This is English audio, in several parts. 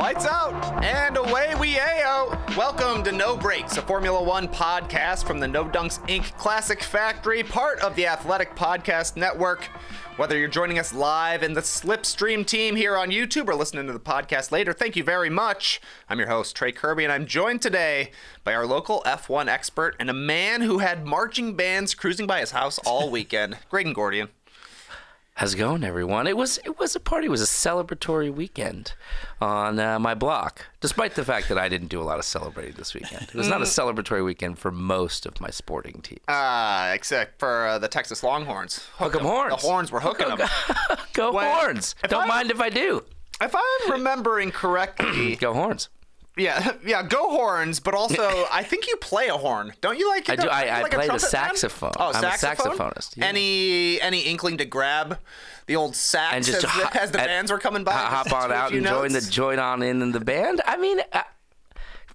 Lights out, and away we ayo. Welcome to No Breaks, a Formula One podcast from the No Dunks Inc. Classic Factory, part of the Athletic Podcast Network. Whether you're joining us live in the Slipstream team here on YouTube or listening to the podcast later, thank you very much. I'm your host, Trey Kirby, and I'm joined today by our local F1 expert and a man who had marching bands cruising by his house all weekend, Graydon Gordian. How's it going, everyone? It was a party. It was a celebratory weekend on my block, despite the fact that I didn't do a lot of celebrating this weekend. It was not a celebratory weekend for most of my sporting teams. Except for the Texas Longhorns. Hook 'em horns. The Horns were hooking them. Go Horns. Don't mind if I do. If I'm remembering correctly... Go Horns. Yeah, go Horns, but also I think you play a horn. Don't you like I do. I like play the saxophone. saxophone. I'm saxophone? a saxophonist. Yeah. Any inkling to grab the old sax and just as the bands were coming by? Hop on out and join on in the band? I mean...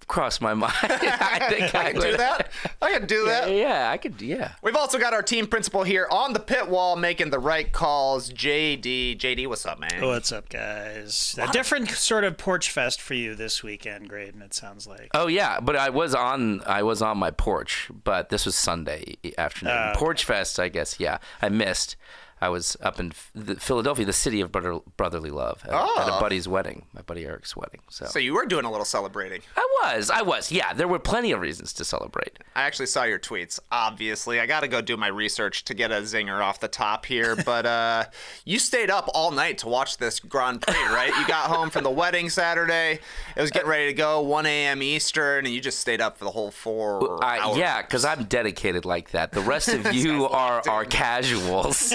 crossed my mind. I think I could do that. I could do that. Yeah, I could. Yeah. We've also got our team principal here on the pit wall making the right calls. JD, what's up, man? What's up, guys? A different sort of Porch Fest for you this weekend, Graydon. It sounds like. Oh yeah, but I was on my porch, but this was Sunday afternoon. Porch Fest, I guess. Yeah, I missed. I was up in Philadelphia, the city of brotherly love, at a buddy's wedding, my buddy Eric's wedding. So you were doing a little celebrating. I was. Yeah, there were plenty of reasons to celebrate. I actually saw your tweets, obviously. I got to go do my research to get a zinger off the top here. But you stayed up all night to watch this Grand Prix, right? You got home from the wedding Saturday. It was getting ready to go, 1 a.m. Eastern, and you just stayed up for the whole 4 hours. Yeah, because I'm dedicated like that. The rest of you are casuals.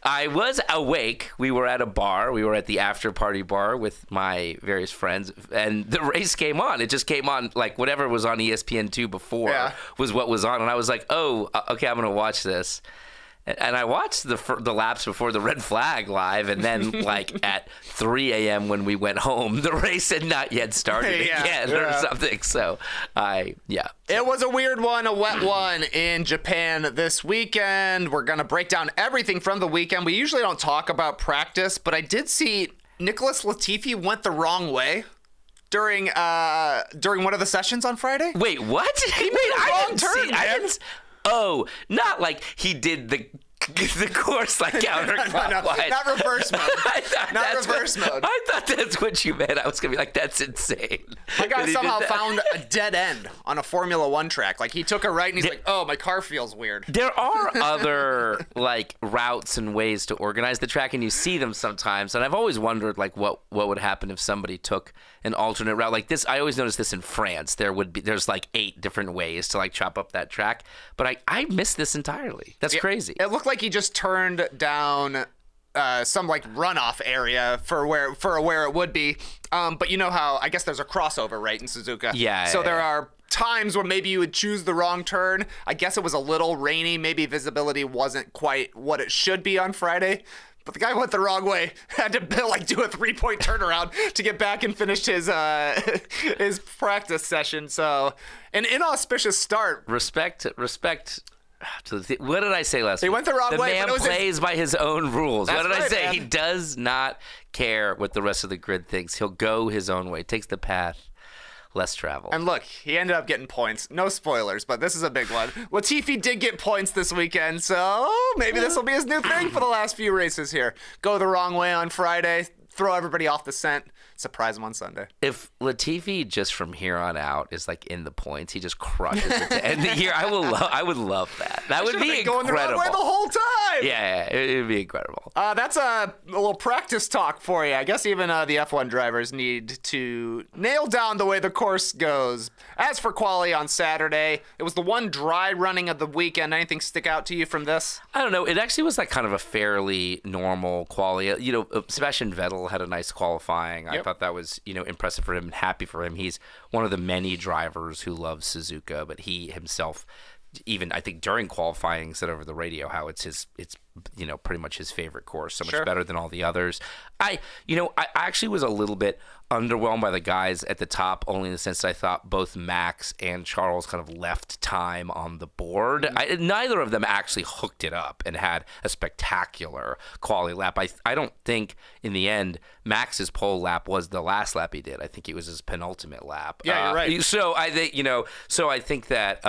I was awake. We were at a bar. We were at the after party bar with my various friends, and the race came on. It just came on, like whatever was on ESPN2 before was what was on, and I was like, oh, okay, I'm gonna watch this. And I watched the laps before the red flag live, and then like at 3 a.m. when we went home, the race had not yet started again or something. So It was a weird one, a wet one in Japan this weekend. We're going to break down everything from the weekend. We usually don't talk about practice, but I did see Nicholas Latifi went the wrong way during one of the sessions on Friday. Wait, what? He made a wrong turn, man. Oh, not like he did the course like counterclockwise. No, not reverse mode. Not reverse mode. I thought that's what you meant. I was going to be like, that's insane. My guy somehow found a dead end on a Formula One track. Like, he took a right and he's like, oh, my car feels weird. There are other, like, routes and ways to organize the track, and you see them sometimes. And I've always wondered, like, what would happen if somebody took an alternate route like this. I always notice this in France. There's like 8 different ways to like chop up that track, but I missed this entirely. That's crazy. It looked like he just turned down some like runoff area for where it would be. But you know how I guess there's a crossover right in Suzuka. Yeah. So there are times where maybe you would choose the wrong turn. I guess it was a little rainy. Maybe visibility wasn't quite what it should be on Friday. But the guy went the wrong way. Had to like do a 3-point turnaround to get back and finish his practice session. So an inauspicious start. Respect. What did I say last week? He went the wrong way. The man plays by his own rules. That's what did I say? man. He does not care what the rest of the grid thinks. He'll go his own way. Takes the path less traveled. And look, he ended up getting points. No spoilers, but this is a big one. Latifi did get points this weekend, so maybe this will be his new thing for the last few races here. Go the wrong way on Friday, throw everybody off the scent, surprise him on Sunday. If Latifi just from here on out is like in the points, he just crushes it to end the year. I would love that. That would be incredible. Going the wrong way the whole time. Yeah, it would be incredible. That's a little practice talk for you. I guess even the F1 drivers need to nail down the way the course goes. As for quali on Saturday, it was the one dry running of the weekend. Anything stick out to you from this? I don't know. It actually was like kind of a fairly normal quali. You know, Sebastian Vettel had a nice qualifying. Yep. I thought that was, impressive for him and happy for him. He's one of the many drivers who loves Suzuka, but he himself even I think during qualifying said over the radio how it's pretty much his favorite course, so much better than all the others. I actually was a little bit underwhelmed by the guys at the top, only in the sense that I thought both Max and Charles kind of left time on the board. Neither of them actually hooked it up and had a spectacular quality lap. I don't think in the end Max's pole lap was the last lap he did. I think it was his penultimate lap. Yeah, you're right. So I think that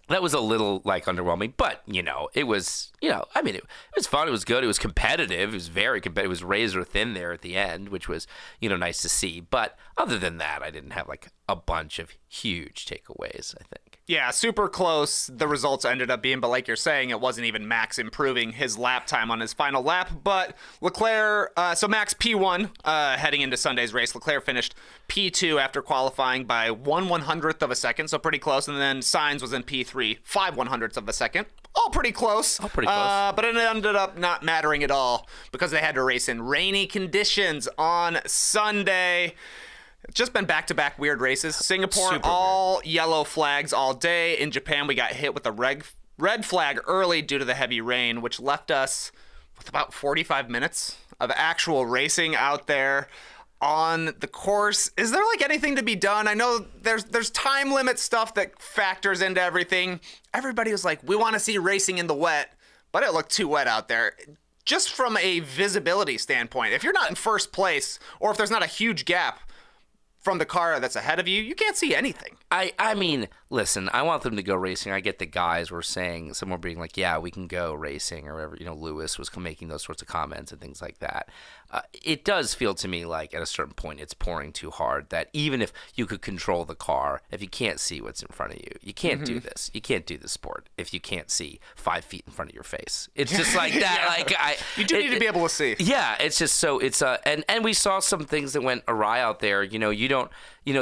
that was a little underwhelming, but it was it was fun. It was good. It was competitive. It was very competitive. It was razor thin there at the end, which was nice to see. But other than that, I didn't have a bunch of huge takeaways, I think. Yeah, super close the results ended up being, but like you're saying, it wasn't even Max improving his lap time on his final lap. But Leclerc, so Max P1 heading into Sunday's race. Leclerc finished P2 after qualifying by 1/100th of a second, so pretty close. And then Sainz was in P3, 5/100ths of a second. All pretty close. But it ended up not mattering at all because they had to race in rainy conditions on Sunday. It's just been back-to-back weird races. Singapore, all yellow flags all day. In Japan, we got hit with a red flag early due to the heavy rain, which left us with about 45 minutes of actual racing out there on the course. Is there anything to be done? I know there's time limit stuff that factors into everything. Everybody was like, we want to see racing in the wet, but it looked too wet out there. Just from a visibility standpoint, if you're not in first place or if there's not a huge gap from the car that's ahead of you, you can't see anything. I mean, listen, I want them to go racing. I get the guys were saying, some were being like, yeah, we can go racing or whatever. Lewis was making those sorts of comments and things like that. It does feel to me like at a certain point it's pouring too hard, that even if you could control the car, if you can't see what's in front of you, you can't do this. You can't do the sport if you can't see 5 feet in front of your face. It's just like that. You do need to be able to see. Yeah, it's just so it's and we saw some things that went awry out there. You don't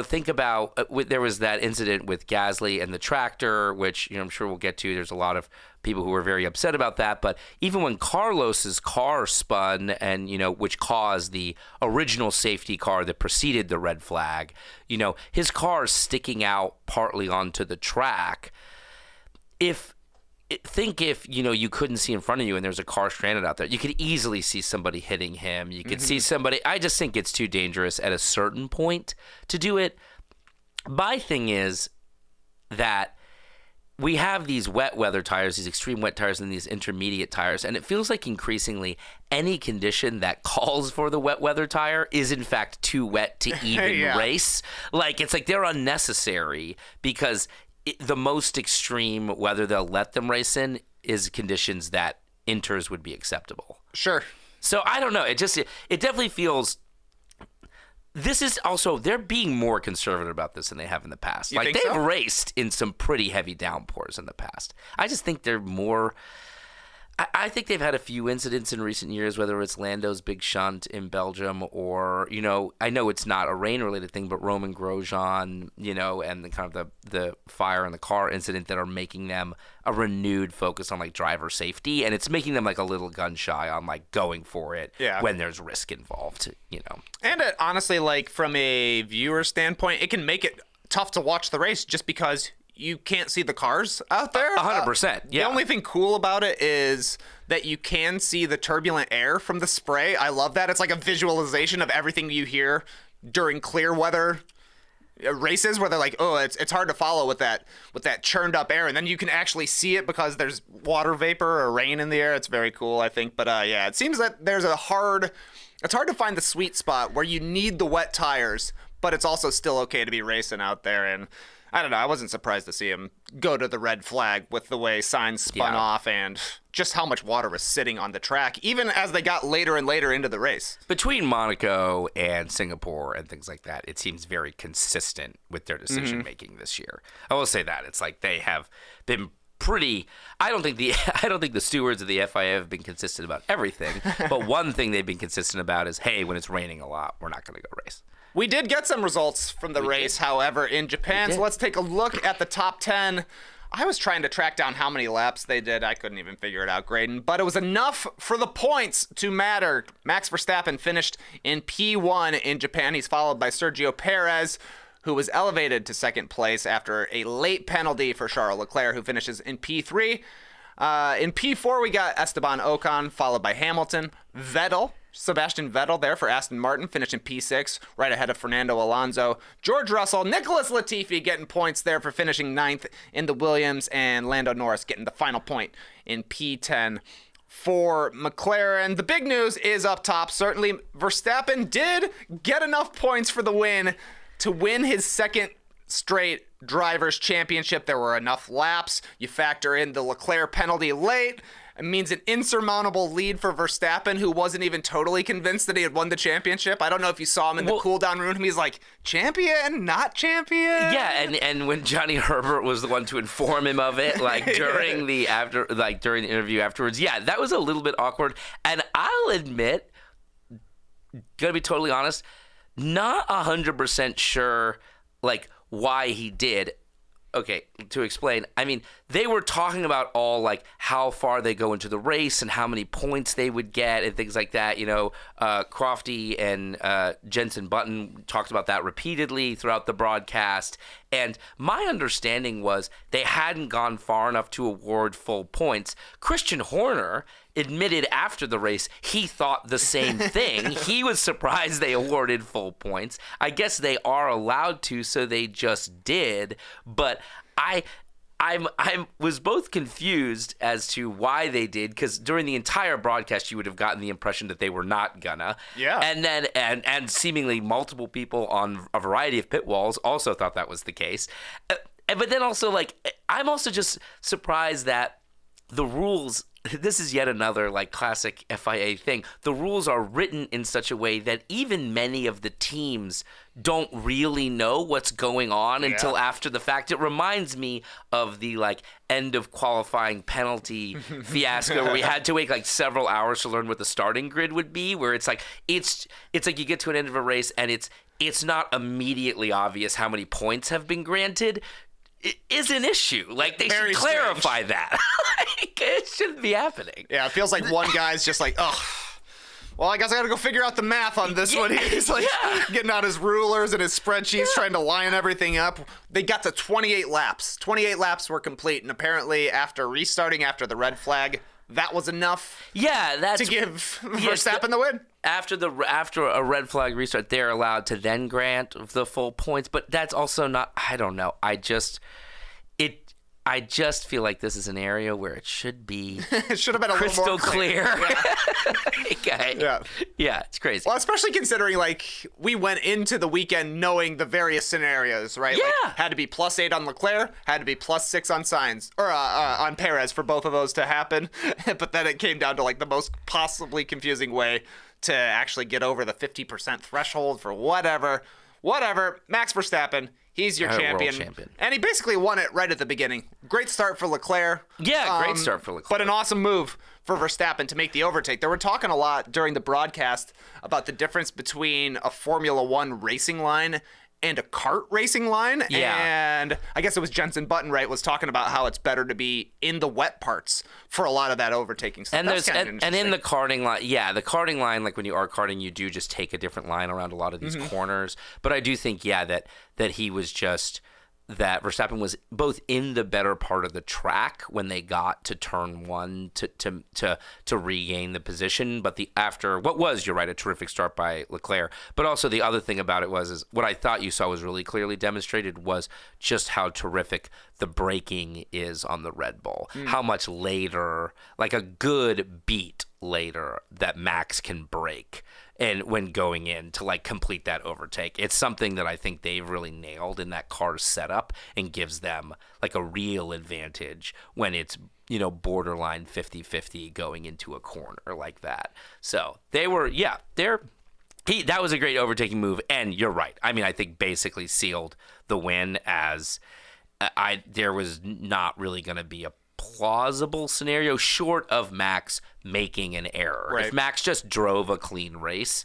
think about there was that incident with Gasly and the tractor, which I'm sure we'll get to. There's a lot of people who were very upset about that. But even when Carlos's car spun and which caused the original safety car that preceded the red flag, his car sticking out partly onto the track. If you couldn't see in front of you and there's a car stranded out there, you could easily see somebody hitting him. You could see somebody. I just think it's too dangerous at a certain point to do it. My thing is that we have these wet weather tires, these extreme wet tires, and these intermediate tires, and it feels like increasingly any condition that calls for the wet weather tire is in fact too wet to even race. It's like they're unnecessary because the most extreme weather they'll let them race in is conditions that inters would be acceptable. Sure. So I don't know. It definitely feels. This is also, they're being more conservative about this than they have in the past. They've raced in some pretty heavy downpours in the past. I just think they're more. I think they've had a few incidents in recent years, whether it's Lando's big shunt in Belgium or, I know it's not a rain-related thing, but Roman Grosjean, and the kind of the fire in the car incident that are making them a renewed focus on driver safety, and it's making them a little gun shy on going for it when there's risk involved, And it, honestly, from a viewer standpoint, it can make it tough to watch the race just because you can't see the cars out there. 100%. Yeah. The only thing cool about it is that you can see the turbulent air from the spray. I love that. It's like a visualization of everything you hear during clear weather races where they're like, oh, it's hard to follow with that churned up air, and then you can actually see it because there's water vapor or rain in the air. It's very cool, I think. But yeah, it seems that it's hard to find the sweet spot where you need the wet tires, but it's also still okay to be racing out there. And I don't know. I wasn't surprised to see him go to the red flag with the way Sainz spun off and just how much water was sitting on the track, even as they got later and later into the race. Between Monaco and Singapore and things like that, it seems very consistent with their decision-making this year. I will say that. It's like they have been pretty. I don't think the stewards of the FIA have been consistent about everything, but one thing they've been consistent about is, hey, when it's raining a lot, we're not going to go race. We did get some results from the race, however, in Japan. So let's take a look at the top 10. I was trying to track down how many laps they did. I couldn't even figure it out, Graydon. But it was enough for the points to matter. Max Verstappen finished in P1 in Japan. He's followed by Sergio Perez. who was elevated to second place after a late penalty for Charles Leclerc, who finishes in P3. In P4, we got Esteban Ocon, followed by Hamilton. Sebastian Vettel there for Aston Martin, finished in P6, right ahead of Fernando Alonso. George Russell, Nicholas Latifi getting points there for finishing 9th in the Williams, and Lando Norris getting the final point in P10 for McLaren. The big news is up top. Certainly, Verstappen did get enough points for the win to win his second straight Drivers' Championship. There were enough laps. You factor in the Leclerc penalty late. It means an insurmountable lead for Verstappen, who wasn't even totally convinced that he had won the championship. I don't know if you saw him in the cool-down room. He's like, champion, not champion? Yeah, and when Johnny Herbert was the one to inform him of it, like during the interview afterwards, yeah, that was a little bit awkward. And I'll admit, gonna be totally honest, not 100% sure, like, why he did. Okay, to explain, I mean, they were talking about all, like, how far they go into the race and how many points they would get and things like that. You know, Crofty and Jensen Button talked about that repeatedly throughout the broadcast. And my understanding was they hadn't gone far enough to award full points. Christian Horner admitted after the race he thought the same thing. He was surprised they awarded full points. I guess they are allowed to, so they just did. But I was both confused as to why they did, because during the entire broadcast you would have gotten the impression that they were not gonna. Yeah. And then and seemingly multiple people on a variety of pit walls also thought that was the case. But then also, like, I'm also just surprised that the rules, this is yet another, like, classic FIA thing. The rules are written in such a way that even many of the teams don't really know what's going on until after the fact. It reminds me of the, like, end of qualifying penalty fiasco where we had to wait, like, several hours to learn what the starting grid would be, where it's like you get to an end of a race and it's not immediately obvious how many points have been granted. It is an issue. Like, they should clarify that. Like, it shouldn't be happening. Yeah, it feels like one guy's just like, oh, well, I guess I got to go figure out the math on this one. He's like getting out his rulers and his spreadsheets, trying to line everything up. They got to 28 laps. 28 laps were complete, and apparently after restarting after the red flag, that was enough to give Verstappen the win. After a red flag restart, they're allowed to then grant the full points, but that's also not, I don't know. I just feel like this is an area where it should be it should have been a crystal little more clear. Yeah, it's crazy. Well, especially considering, like, we went into the weekend knowing the various scenarios, right? Yeah. Like, had to be +8 on Leclerc, had to be +6 on Sainz, or on Perez for both of those to happen. But then it came down to, like, the most possibly confusing way to actually get over the 50% threshold for whatever. Max Verstappen, he's your champion. World champion. And he basically won it right at the beginning. Great start for Leclerc. Yeah, great start for Leclerc. But an awesome move for Verstappen to make the overtake. They were talking a lot during the broadcast about the difference between a Formula One racing line and a kart racing line. Yeah. And I guess it was Jensen Button, right, was talking about how it's better to be in the wet parts for a lot of that overtaking stuff. And in the karting line, the karting line, like when you are karting, you do just take a different line around a lot of these corners. But I do think, that he was just, that Verstappen was both in the better part of the track when they got to turn one to regain the position, but you're right, a terrific start by Leclerc. But also the other thing about it is what I thought you saw was really clearly demonstrated was just how terrific the braking is on the Red Bull. How much later, like a good beat later, that Max can brake. And when going in to, like, complete that overtake, it's something that I think they've really nailed in that car setup and gives them, like, a real advantage when it's, borderline 50-50 going into a corner like that. So that was a great overtaking move. And you're right. I mean, I think basically sealed the win, as there was not really going to be a plausible scenario short of Max making an error. Right. If Max just drove a clean race,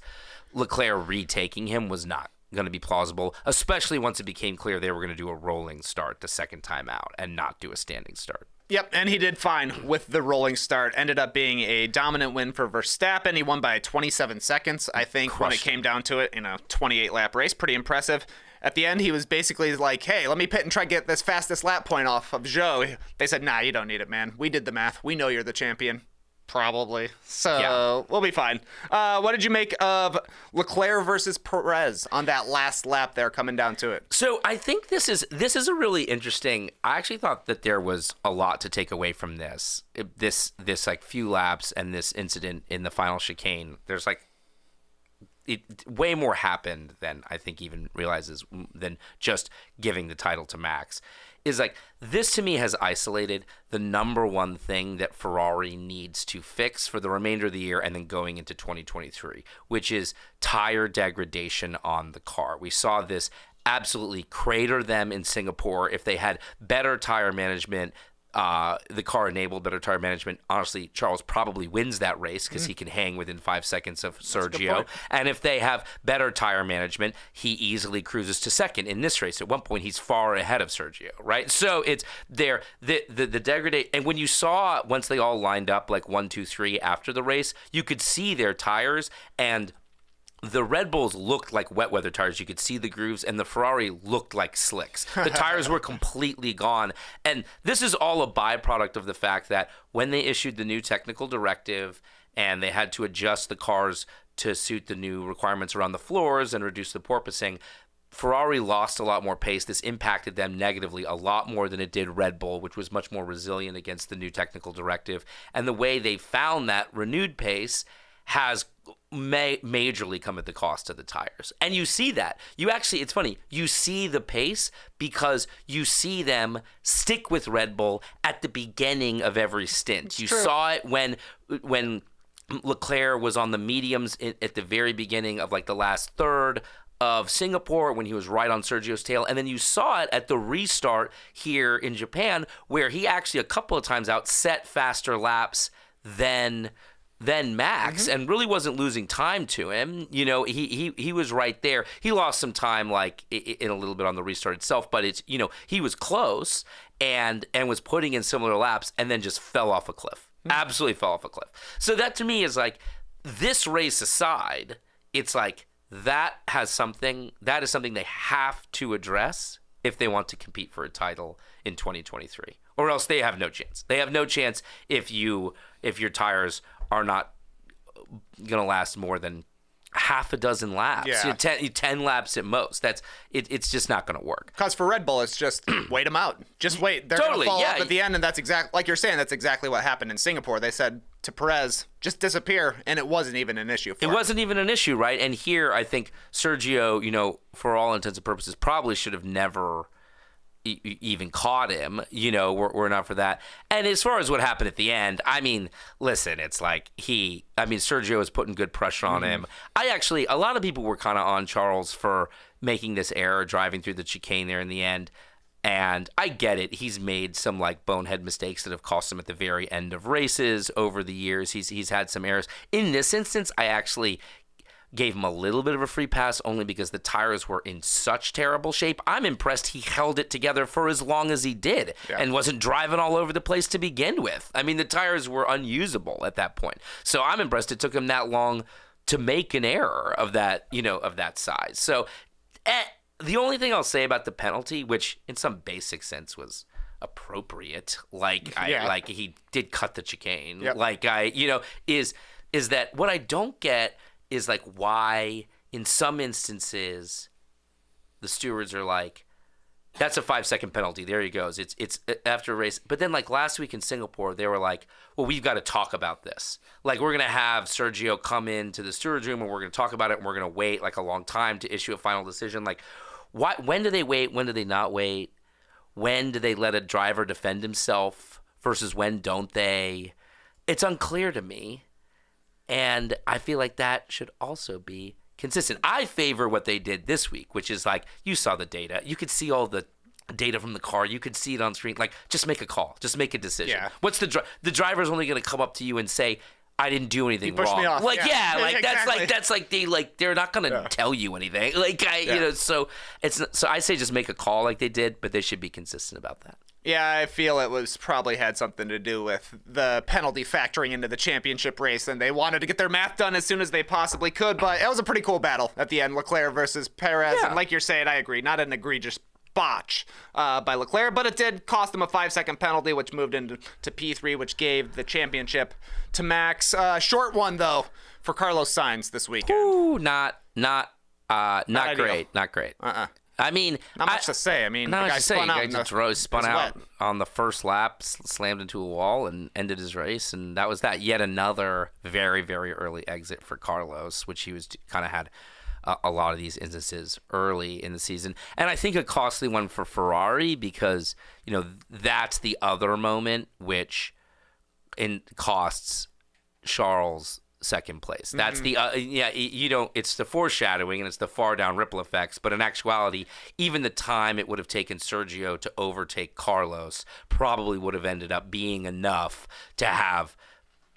Leclerc retaking him was not going to be plausible, especially once it became clear they were going to do a rolling start the second time out and not do a standing start. Yep, and he did fine with the rolling start. Ended up being a dominant win for Verstappen. He won by 27 seconds, I think, when it came down to it in a 28-lap race. Pretty impressive. At the end, he was basically like, hey, let me pit and try to get this fastest lap point off of Zhou. They said, nah, you don't need it, man. We did the math. We know you're the champion. Probably. So we'll be fine. What did you make of Leclerc versus Perez on that last lap there coming down to it? So I think this is a really interesting. I actually thought that there was a lot to take away from this like few laps and this incident in the final chicane. There's like way more happened than I think even realizes than just giving the title to Max. Is like this to me has isolated the number one thing that Ferrari needs to fix for the remainder of the year and then going into 2023, which is tire degradation on the car. We saw this absolutely crater them in Singapore. If they had better tire management, the car enabled better tire management. Honestly, Charles probably wins that race because he can hang within 5 seconds of Sergio. And if they have better tire management, he easily cruises to second in this race. At one point, he's far ahead of Sergio, right? So it's there. The degradation. And when you saw once they all lined up like 1, 2, 3 after the race, you could see their tires and. The Red Bulls looked like wet weather tires. You could see the grooves, and the Ferrari looked like slicks. The tires were completely gone. And this is all a byproduct of the fact that when they issued the new technical directive and they had to adjust the cars to suit the new requirements around the floors and reduce the porpoising, Ferrari lost a lot more pace. This impacted them negatively a lot more than it did Red Bull, which was much more resilient against the new technical directive. And the way they found that renewed pace has majorly come at the cost of the tires. And you see that. You actually, it's funny, you see the pace because you see them stick with Red Bull at the beginning of every stint. You saw it when Leclerc was on the mediums at the very beginning of like the last third of Singapore when he was right on Sergio's tail. And then you saw it at the restart here in Japan where he actually a couple of times out set faster laps than Max and really wasn't losing time to him. You know, he was right there. He lost some time like in a little bit on the restart itself, but it's, you know, he was close and was putting in similar laps and then just fell off a cliff. Absolutely fell off a cliff. So that to me is like this race aside, it's like that is something they have to address if they want to compete for a title in 2023. Or else they have no chance. They have no chance if your tires are not going to last more than half a dozen laps. Yeah. 10 laps at most. It's just not going to work. Because for Red Bull, it's just wait them out. Just wait. They're going to fall off at the end, and that's exactly, like you're saying, that's exactly what happened in Singapore. They said to Perez, just disappear, and it wasn't even an issue for him. It wasn't even an issue, right? And here, I think Sergio, you know, for all intents and purposes, probably should have never even caught him, you know, we're not for that. And as far as what happened at the end, I mean, listen, it's like Sergio was putting good pressure on him. A lot of people were kind of on Charles for making this error driving through the chicane there in the end. And I get it. He's made some like bonehead mistakes that have cost him at the very end of races over the years. He's had some errors. In this instance, I actually gave him a little bit of a free pass only because the tires were in such terrible shape. I'm impressed he held it together for as long as he did and wasn't driving all over the place to begin with. I mean, the tires were unusable at that point. So I'm impressed it took him that long to make an error of that, you know, of that size. So the only thing I'll say about the penalty, which in some basic sense was appropriate, like he did cut the chicane, is that what I don't get is like why in some instances the stewards are like, that's a 5-second penalty. There he goes. It's after a race. But then like last week in Singapore, they were like, well, we've got to talk about this. Like we're going to have Sergio come into the stewards room and we're going to talk about it and we're going to wait like a long time to issue a final decision. Like when do they wait? When do they not wait? When do they let a driver defend himself versus when don't they? It's unclear to me. And I feel like that should also be consistent. I favor what they did this week, which is like, you saw the data. You could see all the data from the car. You could see it on screen. Like, just make a call. Just make a decision. Yeah. What's the driver's only going to come up to you and say, I didn't do anything wrong. Me off. Like, Exactly. that's like they're not going to tell you anything. Like, you know, so I say just make a call like they did, but they should be consistent about that. Yeah, I feel it was probably had something to do with the penalty factoring into the championship race, and they wanted to get their math done as soon as they possibly could. But it was a pretty cool battle at the end, Leclerc versus Perez. Yeah. And like you're saying, I agree, not an egregious botch by Leclerc, but it did cost them a 5-second penalty, which moved into P3, which gave the championship to Max. Short one though for Carlos Sainz this weekend. Ooh, not great. Not great. I mean, not much to say. I mean, the guy spun out. Spun out on the first lap, slammed into a wall, and ended his race. And that was that. Yet another very, very early exit for Carlos, which he was kind of had a lot of these instances early in the season. And I think a costly one for Ferrari because, that's the other moment which costs Charles second place. That's the it's the foreshadowing and it's the far down ripple effects, but in actuality even the time it would have taken Sergio to overtake Carlos probably would have ended up being enough to have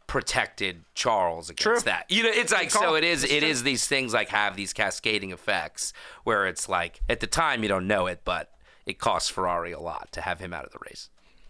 protected Charles against that. It's like, so it is these things like have these cascading effects where it's like at the time you don't know it, but it costs Ferrari a lot to have him out of the race.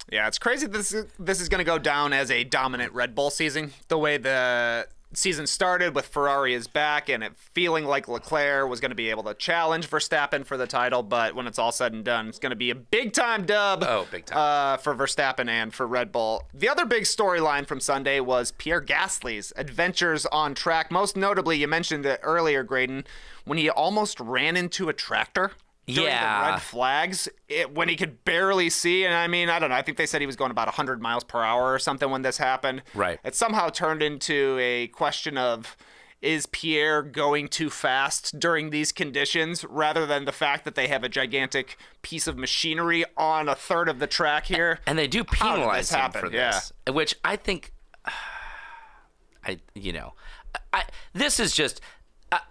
Yeah, it's crazy this is going to go down as a dominant Red Bull season. The way the season started with Ferrari is back and it feeling like Leclerc was going to be able to challenge Verstappen for the title, but when it's all said and done, it's going to be a big-time dub big time. For Verstappen and for Red Bull. The other big storyline from Sunday was Pierre Gasly's adventures on track. Most notably, you mentioned it earlier, Graydon, when he almost ran into a tractor. During the red flags, when he could barely see, and I mean, I don't know, I think they said he was going about 100 miles per hour or something when this happened. Right. It somehow turned into a question of, is Pierre going too fast during these conditions, rather than the fact that they have a gigantic piece of machinery on a third of the track here? And they do penalize him for this, which I think, this is just...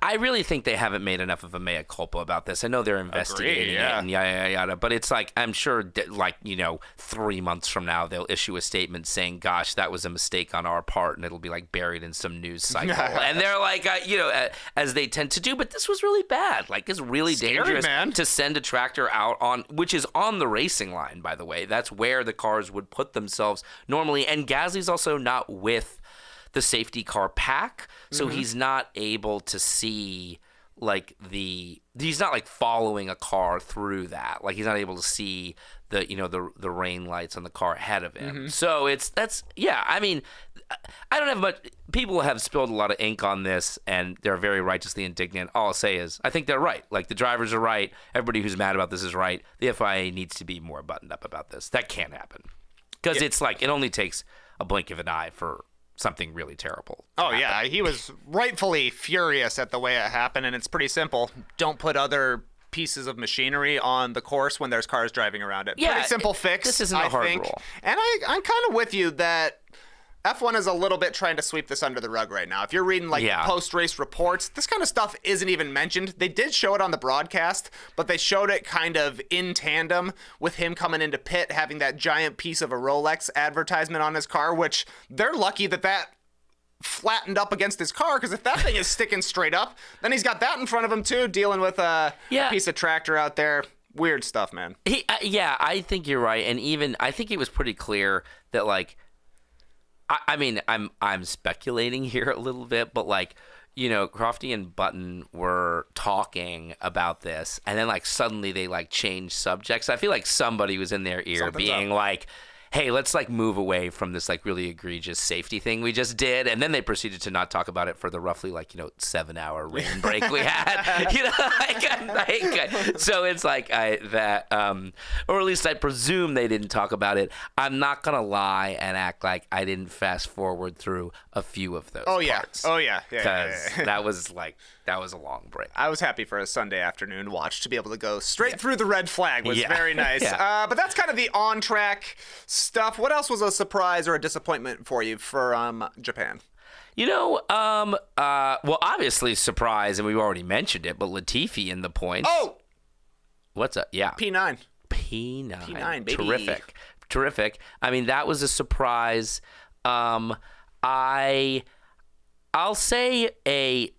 I really think they haven't made enough of a mea culpa about this. I know they're investigating it and yada, but it's like, I'm sure 3 months from now, they'll issue a statement saying, gosh, that was a mistake on our part, and it'll be like buried in some news cycle. And they're like, as they tend to do, but this was really bad. Like, it's really dangerous, man, to send a tractor out on, which is on the racing line, by the way. That's where the cars would put themselves normally. And Gasly's also not with the safety car pack, so he's not able to see he's not like following a car through that. Like, he's not able to see the rain lights on the car ahead of him. So I mean, I don't have much. People have spilled a lot of ink on this, and they're very righteously indignant. All I'll say is, I think they're right. Like, the drivers are right. Everybody who's mad about this is right. The FIA needs to be more buttoned up about this. That can't happen because it's like it only takes a blink of an eye for something really terrible. Yeah, he was rightfully furious at the way it happened, and it's pretty simple. Don't put other pieces of machinery on the course when there's cars driving around it. Pretty simple fix. This isn't a hard rule. And I'm kind of with you that F1 is a little bit trying to sweep this under the rug right now. If you're reading post-race reports, this kind of stuff isn't even mentioned. They did show it on the broadcast, but they showed it kind of in tandem with him coming into pit, having that giant piece of a Rolex advertisement on his car, which they're lucky that flattened up against his car, because if that thing is sticking straight up, then he's got that in front of him too, dealing with a piece of tractor out there. Weird stuff, man. I think you're right, and even I think it was pretty clear that, like, I mean, I'm speculating here a little bit, but Crofty and Button were talking about this, and then suddenly they changed subjects. I feel like somebody was in their ear being like, hey, let's move away from this really egregious safety thing we just did. And then they proceeded to not talk about it for the roughly 7-hour rain break we had. So it's or at least I presume they didn't talk about it. I'm not going to lie and act like I didn't fast forward through a few of those parts. Because that was a long break. I was happy for a Sunday afternoon watch to be able to go straight through the red flag. Was very nice. But that's kind of the on-track stuff. What else was a surprise or a disappointment for you for Japan? Well, obviously surprise, and we've already mentioned it, but Latifi in the points. Oh! What's up? Yeah. P9, baby. Terrific. I mean, that was a surprise. I'll say a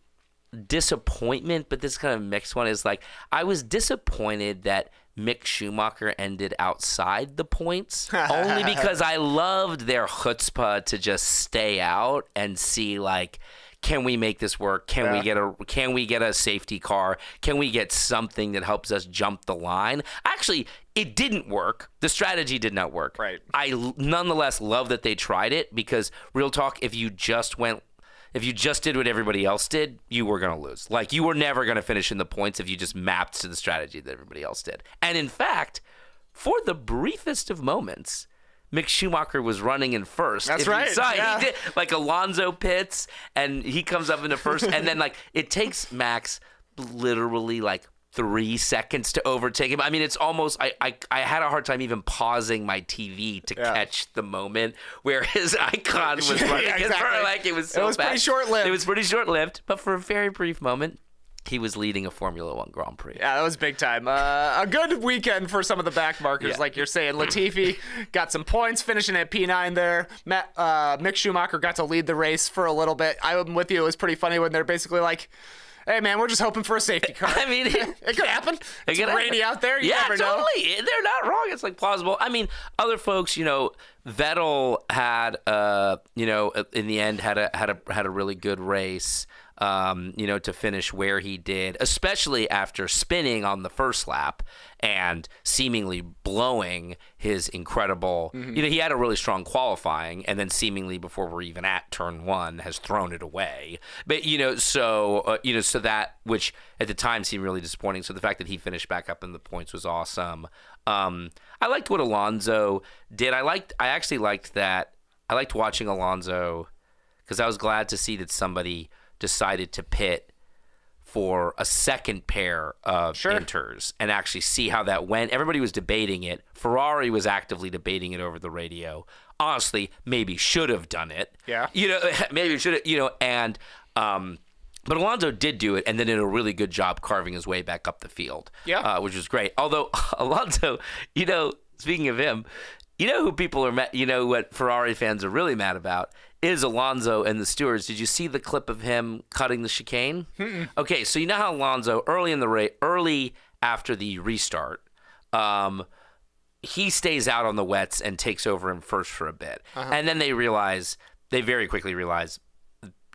disappointment, but this kind of mixed one is I was disappointed that Mick Schumacher ended outside the points, only because I loved their chutzpah to just stay out and see, like, can we make this work? Can we get a safety car? Can we get something that helps us jump the line? Actually, it didn't work. The strategy did not work. Right. I nonetheless love that they tried it, because real talk, if you just did what everybody else did, you were going to lose. Like, you were never going to finish in the points if you just mapped to the strategy that everybody else did. And in fact, for the briefest of moments, Mick Schumacher was running in first. That's right. He did, like, Alonso pits, and he comes up into first, and then, like, it takes Max literally, like, 3 seconds to overtake him. I mean, it's almost, I had a hard time even pausing my TV to catch the moment where his icon was running in front. Like, it was so fast. Pretty short-lived. It was pretty short-lived, but for a very brief moment, he was leading a Formula One Grand Prix. Yeah, that was big time. A good weekend for some of the back markers, like you're saying. Latifi got some points, finishing at P9 there. Mick Schumacher got to lead the race for a little bit. I'm with you. It was pretty funny when they're basically like, hey, man, we're just hoping for a safety car. I mean, it could happen. It's rainy out there. You never know. Totally. They're not wrong. It's, like, plausible. I mean, other folks, Vettel had, in the end, had a really good race. To finish where he did, especially after spinning on the first lap and seemingly blowing his incredible, he had a really strong qualifying, and then seemingly before we're even at turn 1 has thrown it away. But, so that, which at the time seemed really disappointing. So the fact that he finished back up in the points was awesome. I liked what Alonso did. I actually liked that. I liked watching Alonso because I was glad to see that somebody decided to pit for a second pair of inters and actually see how that went. Everybody was debating it. Ferrari was actively debating it over the radio. Honestly, maybe should have done it. Yeah. Maybe should have, but Alonso did do it and then did a really good job carving his way back up the field. Yeah. Which was great. Although Alonso, speaking of him, who people are mad, what Ferrari fans are really mad about is Alonso and the stewards. Did you see the clip of him cutting the chicane? Mm-mm. Okay, so you know how Alonso, early in the race, early after the restart, he stays out on the wets and takes over him first for a bit. Uh-huh. And then they very quickly realize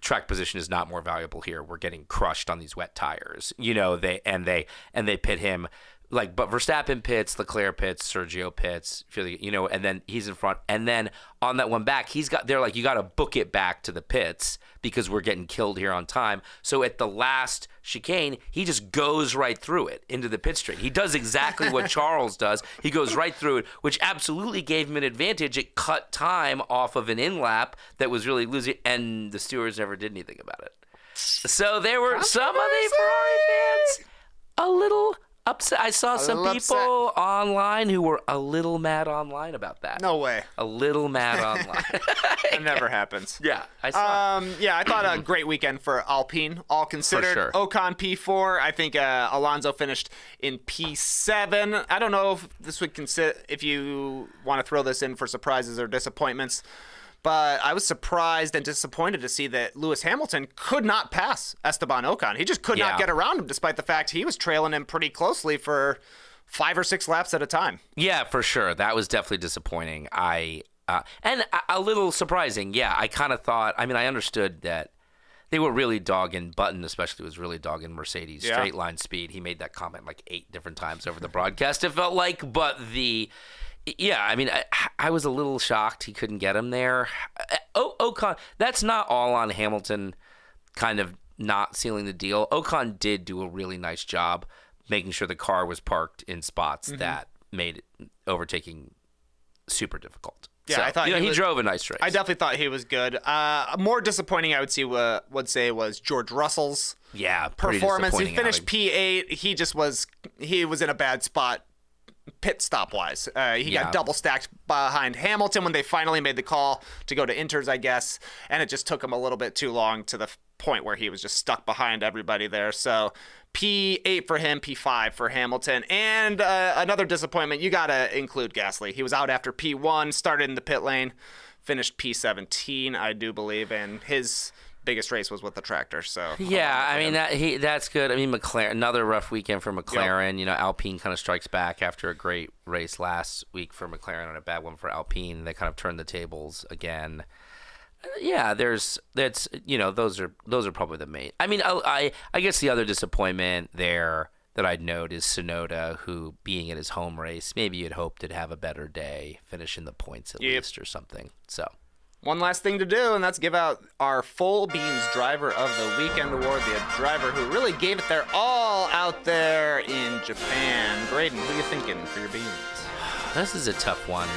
track position is not more valuable here. We're getting crushed on these wet tires. They pit him. But Verstappen pits, Leclerc pits, Sergio pits, and then he's in front. And then on that one back, they're like, you got to book it back to the pits because we're getting killed here on time. So at the last chicane, he just goes right through it into the pit straight. He does exactly what Charles does. He goes right through it, which absolutely gave him an advantage. It cut time off of an in-lap that was really losing, and the stewards never did anything about it. So there were some of the Ferrari fans a little upset. I saw some people online who were a little mad online about that. No way. A little mad online. It never happens. Yeah, I saw. I thought a great weekend for Alpine, all considered. For sure. Ocon P4. I think Alonso finished in P7. I don't know if this would if you want to throw this in for surprises or disappointments. But I was surprised and disappointed to see that Lewis Hamilton could not pass Esteban Ocon. He just could not get around him, despite the fact he was trailing him pretty closely for 5 or 6 laps at a time. Yeah, for sure. That was definitely disappointing. And a little surprising. Yeah, I kind of thought, I understood that they were really dogging, Button especially was really dogging Mercedes straight line speed. He made that comment like 8 different times over the broadcast, it felt like. But I was a little shocked he couldn't get him there. Ocon, that's not all on Hamilton kind of not sealing the deal. Ocon did do a really nice job making sure the car was parked in spots that made overtaking super difficult. Yeah, so, I thought he drove a nice race. I definitely thought he was good. More disappointing, I would say, was George Russell's performance. He finished P8. He was in a bad spot pit stop wise. He got double stacked behind Hamilton when they finally made the call to go to inters, I guess, and it just took him a little bit too long to the point where he was just stuck behind everybody there. So P8 for him, P5 for Hamilton. And another disappointment, you got to include Gasly. He was out after P1, started in the pit lane, finished P17, I do believe, and his biggest race was with the tractor. So yeah, I mean that's good. I mean McLaren, another rough weekend for McLaren. Yep. You know, Alpine kind of strikes back after a great race last week for McLaren and a bad one for Alpine. They kind of turned the tables again. Yeah, those are probably the main. I mean, I guess the other disappointment there that I'd note is Tsunoda, who, being in his home race, maybe you'd hoped to have a better day, finish in the points at least or something. So, one last thing to do, and that's give out our Full Beans Driver of the Weekend award, the driver who really gave it their all out there in Japan. Graydon, who are you thinking for your beans? This is a tough one.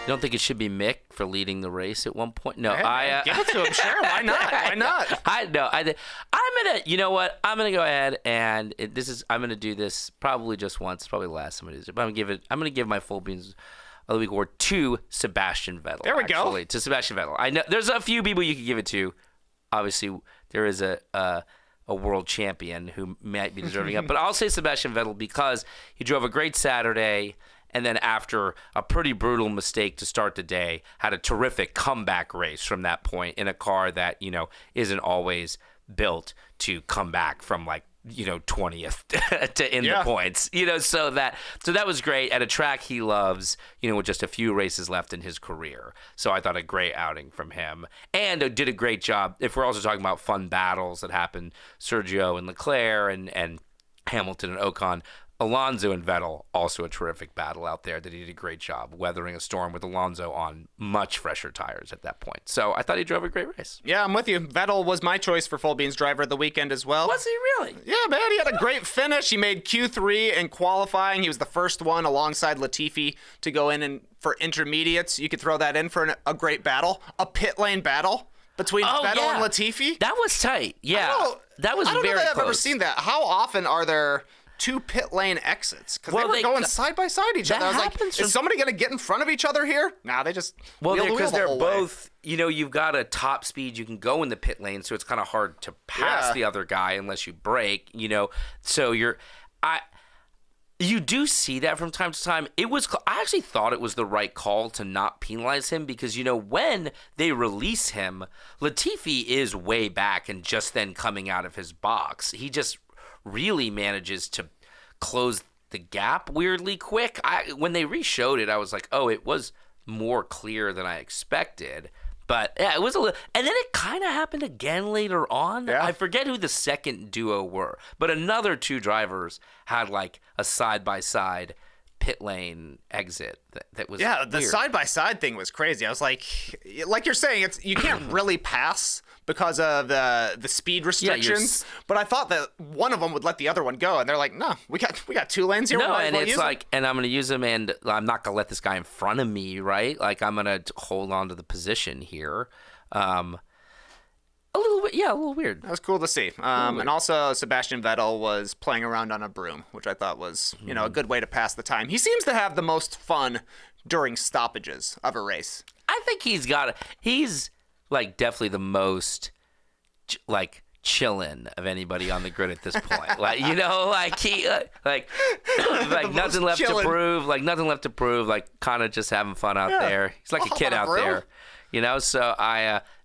You don't think it should be Mick for leading the race at one point? No, hey, give it to him. Sure, why not? Why not? I'm gonna. You know what? I'm gonna go ahead and I'm gonna do this probably just once. Probably the last time I do this. But I'm gonna give my Full Beans of the Week award to Sebastian Vettel. There we go. To Sebastian Vettel. I know there's a few people you could give it to. Obviously, there is a world champion who might be deserving of, but I'll say Sebastian Vettel because he drove a great Saturday. And then after a pretty brutal mistake to start the day, had a terrific comeback race from that point in a car that, isn't always built to come back from 20th to in the points. So that was great at a track he loves, with just a few races left in his career. So I thought a great outing from him. And did a great job. If we're also talking about fun battles that happened, Sergio and Leclerc and Hamilton and Ocon, Alonso and Vettel, also a terrific battle out there that he did a great job weathering a storm with Alonso on much fresher tires at that point. So I thought he drove a great race. Yeah, I'm with you. Vettel was my choice for Full Beans Driver of the Weekend as well. Was he really? Yeah, man, he had a great finish. He made Q3 in qualifying. He was the first one alongside Latifi to go in and for intermediates. You could throw that in for a great battle, a pit lane battle between Vettel and Latifi. That was tight. Yeah, that was very close. I don't know that I've ever seen that. How often are there two pit lane exits? Because they were going side by side each other. I was like, is somebody going to get in front of each other here? Nah, they just because they're both, you've got a top speed. You can go in the pit lane, so it's kind of hard to pass the other guy unless you brake, So you do see that from time to time. I actually thought it was the right call to not penalize him because, when they release him, Latifi is way back and just then coming out of his box. He just really manages to close the gap weirdly quick. When they re-showed it, I was like, oh, it was more clear than I expected. But yeah, it was a little, and then it kind of happened again later on. Yeah. I forget who the second duo were, but another two drivers had a side-by-side pit lane exit that was the weird. Side-by-side thing was crazy. I was like you're saying, you can't really pass because of the speed restrictions. But I thought that one of them would let the other one go, and they're like, no, we got two lanes here. No, and it's and I'm going to use them, and I'm not going to let this guy in front of me, right? I'm going to hold on to the position here. A little weird. That was cool to see. And also, Sebastian Vettel was playing around on a broom, which I thought was, a good way to pass the time. He seems to have the most fun during stoppages of a race. I think he's definitely the most, chillin' of anybody on the grid at this point. Nothing left to prove. Nothing left to prove. Kind of just having fun out there. He's like a kid out there. So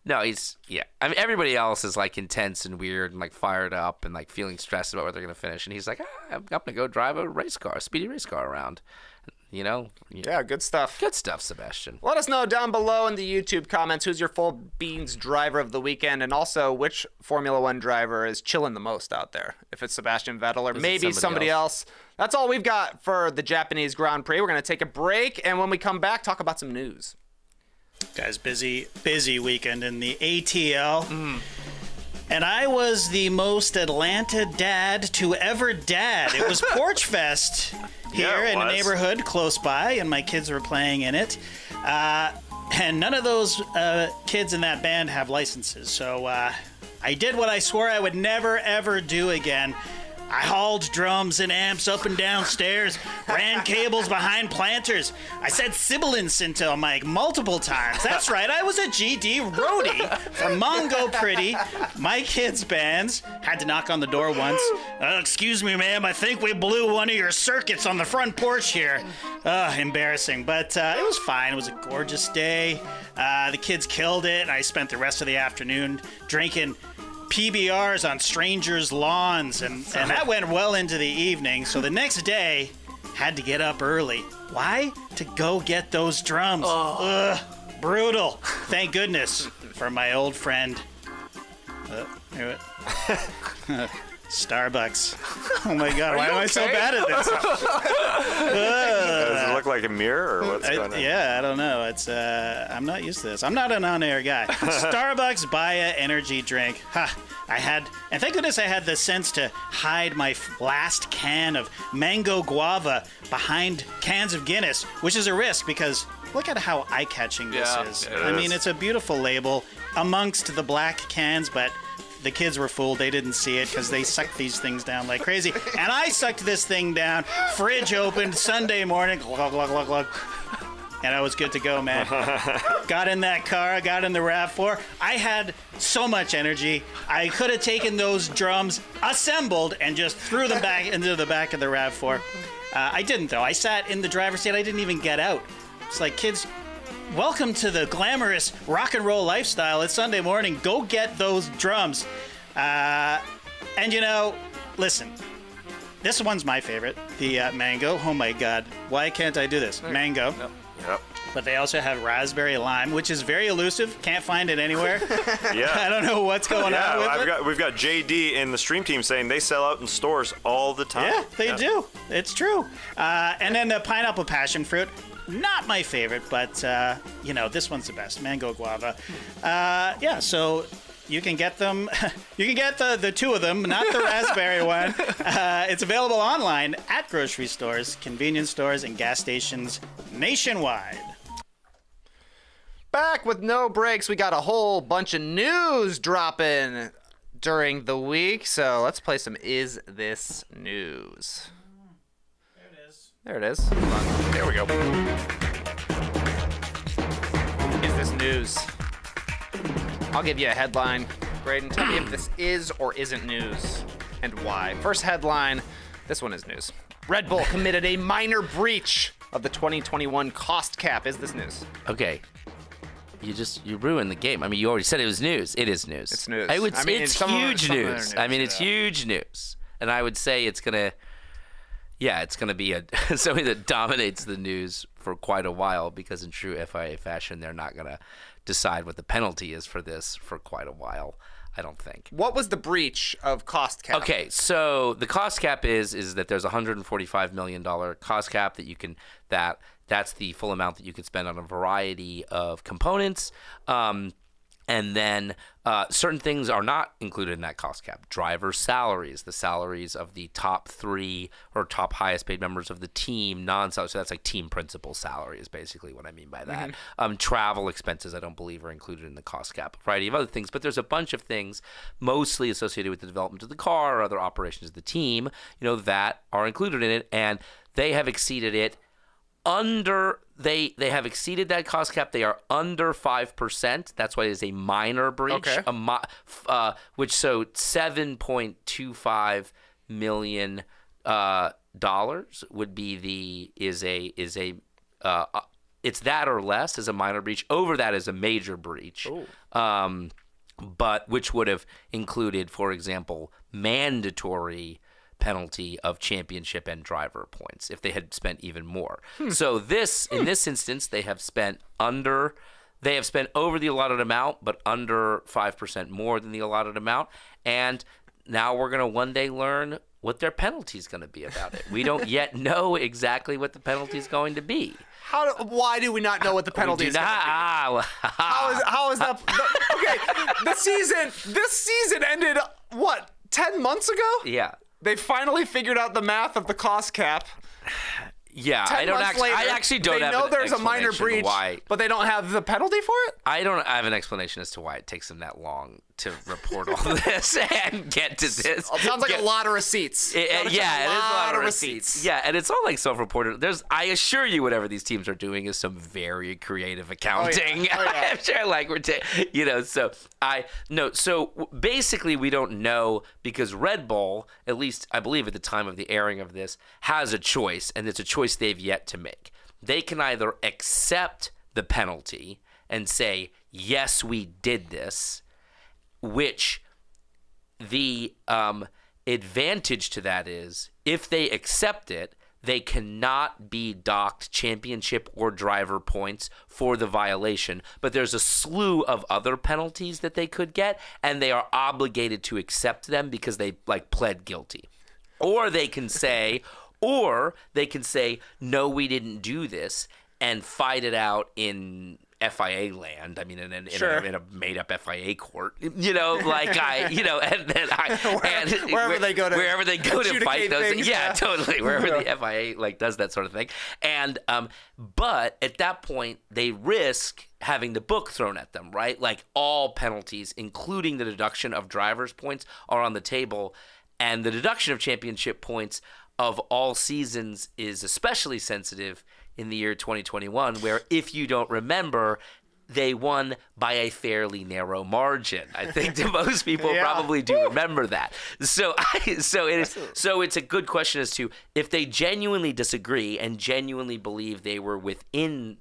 no, he's, I mean, everybody else is intense and weird and fired up and feeling stressed about where they're going to finish. And he's like, I'm going to go drive a speedy race car around. Yeah, good stuff. Good stuff, Sebastian. Let us know down below in the YouTube comments who's your Full Beans Driver of the Weekend, and also which Formula One driver is chilling the most out there. If it's Sebastian Vettel or maybe somebody else. That's all we've got for the Japanese Grand Prix. We're going to take a break, and when we come back, talk about some news. Guys, busy weekend in the ATL. And I was the most Atlanta dad to ever dad. It was Porch Fest here in a neighborhood close by, and my kids were playing in it. And none of those kids in that band have licenses. So I did what I swore I would never, ever do again. I hauled drums and amps up and down stairs, ran cables behind planters. I said sibilance into a mic multiple times. That's right, I was a GD roadie for Mongo Pretty, my kids' bands. Had to knock on the door once. Excuse me, ma'am, I think we blew one of your circuits on the front porch here. Embarrassing, but it was fine. It was a gorgeous day. The kids killed it. I spent the rest of the afternoon drinking PBRs on strangers' lawns, and that went well into the evening. So the next day, had to get up early. Why? To go get those drums. Ugh, brutal. Thank goodness for my old friend. Starbucks. Oh my God, why am I so bad at this? Does it look like a mirror or what's going on? Yeah, I don't know. It's I'm not used to this. I'm not an on-air guy. Starbucks Baya energy drink. And thank goodness I had the sense to hide my last can of mango guava behind cans of Guinness, which is a risk because look at how eye-catching this is. I mean, it's a beautiful label amongst the black cans, but the kids were fooled. They didn't see it because they sucked these things down like crazy. And I sucked this thing down. Fridge opened Sunday morning. Glug, glug, glug, glug. And I was good to go, man. Got in that car. Got in the RAV4. I had so much energy. I could have taken those drums assembled and just threw them back into the back of the RAV4. I didn't, though. I sat in the driver's seat. I didn't even get out. It's like, kids, welcome to the glamorous rock and roll lifestyle. It's Sunday morning. Go get those drums. And, listen, this one's my favorite, the mango. Oh, my God. Why can't I do this? Mango. Yep. But they also have raspberry lime, which is very elusive. Can't find it anywhere. Yeah. I don't know what's going on with it. We've got JD in the stream team saying they sell out in stores all the time. Yeah, they do. It's true. And then the pineapple passion fruit. Not my favorite, but, this one's the best. Mango guava. So you can get them. You can get the two of them, not the raspberry one. It's available online at grocery stores, convenience stores, and gas stations nationwide. Back with no breaks. We got a whole bunch of news dropping during the week. So let's play some Is This News? There it is. There we go. Is this news? I'll give you a headline. Graydon, tell me if this is or isn't news and why. First headline, this one is news. Red Bull committed a minor breach of the 2021 cost cap. Is this news? Okay. You ruined the game. I mean, you already said it was news. It is news. It's news. It's huge news. I mean, it's huge news. And I would say it's going to be something that dominates the news for quite a while because in true FIA fashion, they're not going to decide what the penalty is for this for quite a while, I don't think. What was the breach of cost cap? Okay, so the cost cap is that there's a $145 million cost cap that's the full amount that you could spend on a variety of components. And then certain things are not included in that cost cap. Driver salaries, the salaries of the top 3 or top highest paid members of the team, non-salary. So that's like team principal salary is basically what I mean by that. Mm-hmm. Travel expenses, I don't believe, are included in the cost cap. A variety of other things. But there's a bunch of things mostly associated with the development of the car or other operations of the team, that are included in it. And they have exceeded it they have exceeded that cost cap. They are under 5%. That's why it is a minor breach. Okay. Which so $7.25 million dollars would be it's that or less is a minor breach. Over that is a major breach. But which would have included, for example, mandatory penalty of championship and driver points if they had spent even more. So in this instance, they have spent over the allotted amount, but under 5% more than the allotted amount. And now we're going to one day learn what their penalty is going to be about it. We don't yet know exactly what the penalty is going to be. Why do we not know what the penalty is going to be? How is that? Okay, this season ended, 10 months ago? Yeah. They finally figured out the math of the cost cap. Yeah, I actually don't have an explanation. They know there's a minor breach, but they don't have the penalty for it? I have an explanation as to why it takes them that long to report all this and get to this. It sounds like a lot of receipts. It is a lot of receipts. Yeah, and it's all like self-reported. I assure you, whatever these teams are doing is some very creative accounting. Oh, yeah. I'm sure, like So basically, we don't know because Red Bull, at least I believe at the time of the airing of this, has a choice, and it's a choice they've yet to make. They can either accept the penalty and say, yes, we did this, which the advantage to that is if they accept it, they cannot be docked championship or driver points for the violation. But there's a slew of other penalties that they could get, and they are obligated to accept them because they pled guilty. Or they can say, no, we didn't do this, and fight it out in FIA land. I mean, in a made-up FIA court, and then wherever they go to fight those things, totally, wherever the FIA does that sort of thing. And but at that point, they risk having the book thrown at them, right? Like all penalties, including the deduction of drivers' points, are on the table, and the deduction of championship points of all seasons is especially sensitive in the year 2021, where, if you don't remember, they won by a fairly narrow margin. I think that most people probably do remember that. So it's a good question as to if they genuinely disagree and genuinely believe they were within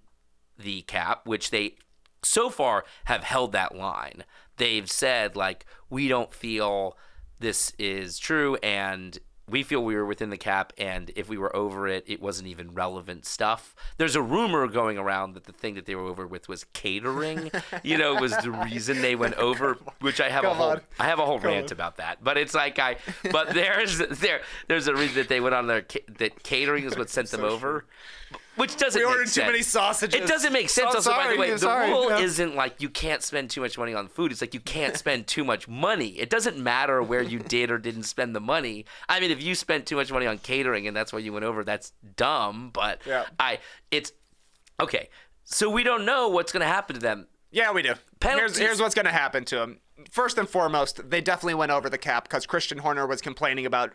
the cap, which they so far have held that line. They've said, we don't feel this is true, and we feel we were within the cap, and if we were over it, it wasn't even relevant stuff. There's a rumor going around that the thing that they were over with was catering. Was the reason they went over, which I have a whole rant about that. But it's there's a reason that they went on there, that catering is what sent them over. Which doesn't make sense. We ordered too many sausages. It doesn't make sense. Also, by the way, the rule isn't you can't spend too much money on food. It's you can't spend too much money. It doesn't matter where you did or didn't spend the money. I mean, if you spent too much money on catering and that's why you went over, that's dumb. But it's okay. So we don't know what's going to happen to them. Yeah, we do. Here's what's going to happen to them. First and foremost, they definitely went over the cap because Christian Horner was complaining about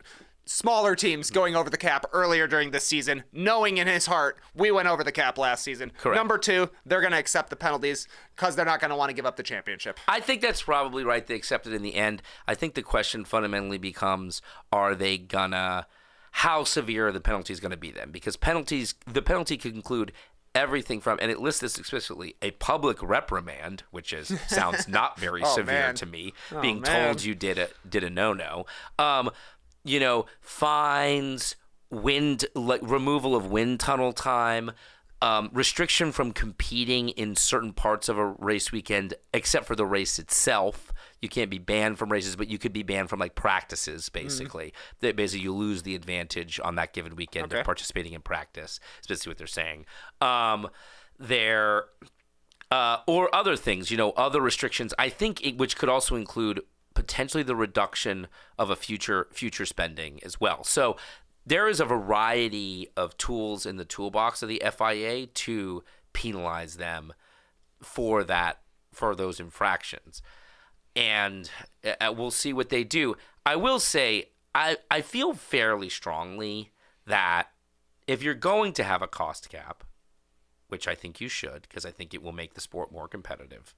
smaller teams going over the cap earlier during this season, knowing in his heart we went over the cap last season. Correct. Number two, they're going to accept the penalties because they're not going to want to give up the championship. I think that's probably right. They accept it in the end. I think the question fundamentally becomes, how severe are the penalties going to be then? Because the penalty could include everything from, and it lists this explicitly, a public reprimand, which sounds not very severe to me, being told you did a no-no. Fines, removal of wind tunnel time, restriction from competing in certain parts of a race weekend, except for the race itself. You can't be banned from races, but you could be banned from practices, basically. That basically you lose the advantage on that given weekend of participating in practice. That's basically what they're saying. Or other things, other restrictions. I think which could also include potentially the reduction of a future spending as well. So there is a variety of tools in the toolbox of the FIA to penalize them for those infractions. And we'll see what they do. I will say, I feel fairly strongly that if you're going to have a cost cap, which I think you should, because I think it will make the sport more competitive,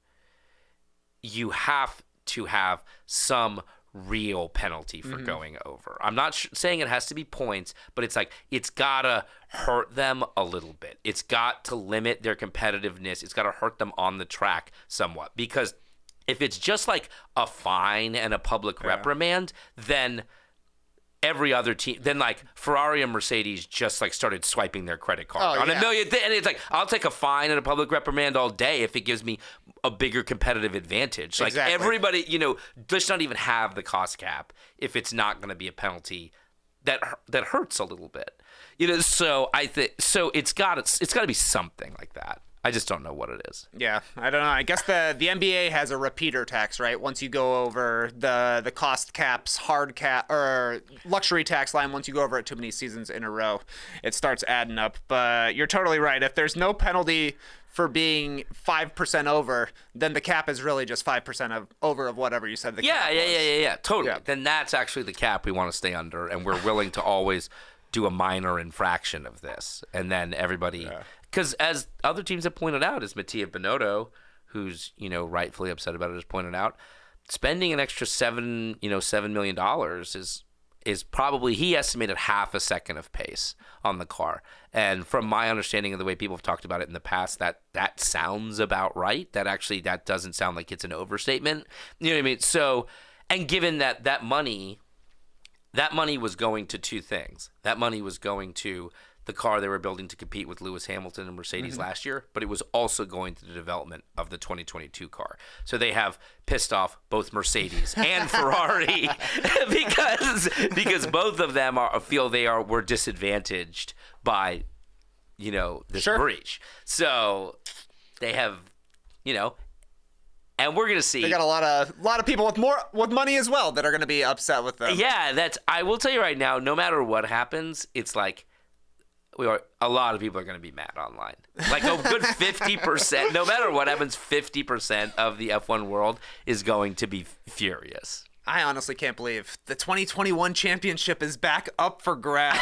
you have to have some real penalty for going over. I'm not saying it has to be points, but it's gotta hurt them a little bit. It's got to limit their competitiveness. It's got to hurt them on the track somewhat, because if it's just a fine and a public reprimand, then every other team, then Ferrari and Mercedes just started swiping their credit card on a million and it's I'll take a fine and a public reprimand all day if it gives me a bigger competitive advantage. Exactly. Everybody, let's not even have the cost cap if it's not going to be a penalty that hurts a little bit. So I think it's got to be something like that. I just don't know what it is. Yeah, I don't know. I guess the NBA has a repeater tax, right? Once you go over the cost caps, hard cap, or luxury tax line, once you go over it too many seasons in a row, it starts adding up. But you're totally right. If there's no penalty for being 5% over, then the cap is really just 5% over of whatever you said the cap was. Yeah, totally. Yeah. Then that's actually the cap we want to stay under, and we're willing to always do a minor infraction of this. And then everybody, because as other teams have pointed out, as Mattia Binotto, who's, rightfully upset about it, has pointed out, spending an extra $7 million is probably, he estimated half a second of pace on the car. And from my understanding of the way people have talked about it in the past, that sounds about right. That doesn't sound like it's an overstatement. You know what I mean? So, and given that money was going to two things. That money was going to the car they were building to compete with Lewis Hamilton and Mercedes last year, but it was also going to the development of the 2022 car. So they have pissed off both Mercedes and Ferrari because both of them were disadvantaged by this breach. So they have and we're gonna see. They got a lot of people with money as well that are gonna be upset with them. Yeah, I will tell you right now. No matter what happens, it's like a lot of people are gonna be mad online. Like a good 50%. No matter what happens, 50% of the F1 world is going to be furious. I honestly can't believe the 2021 championship is back up for grabs.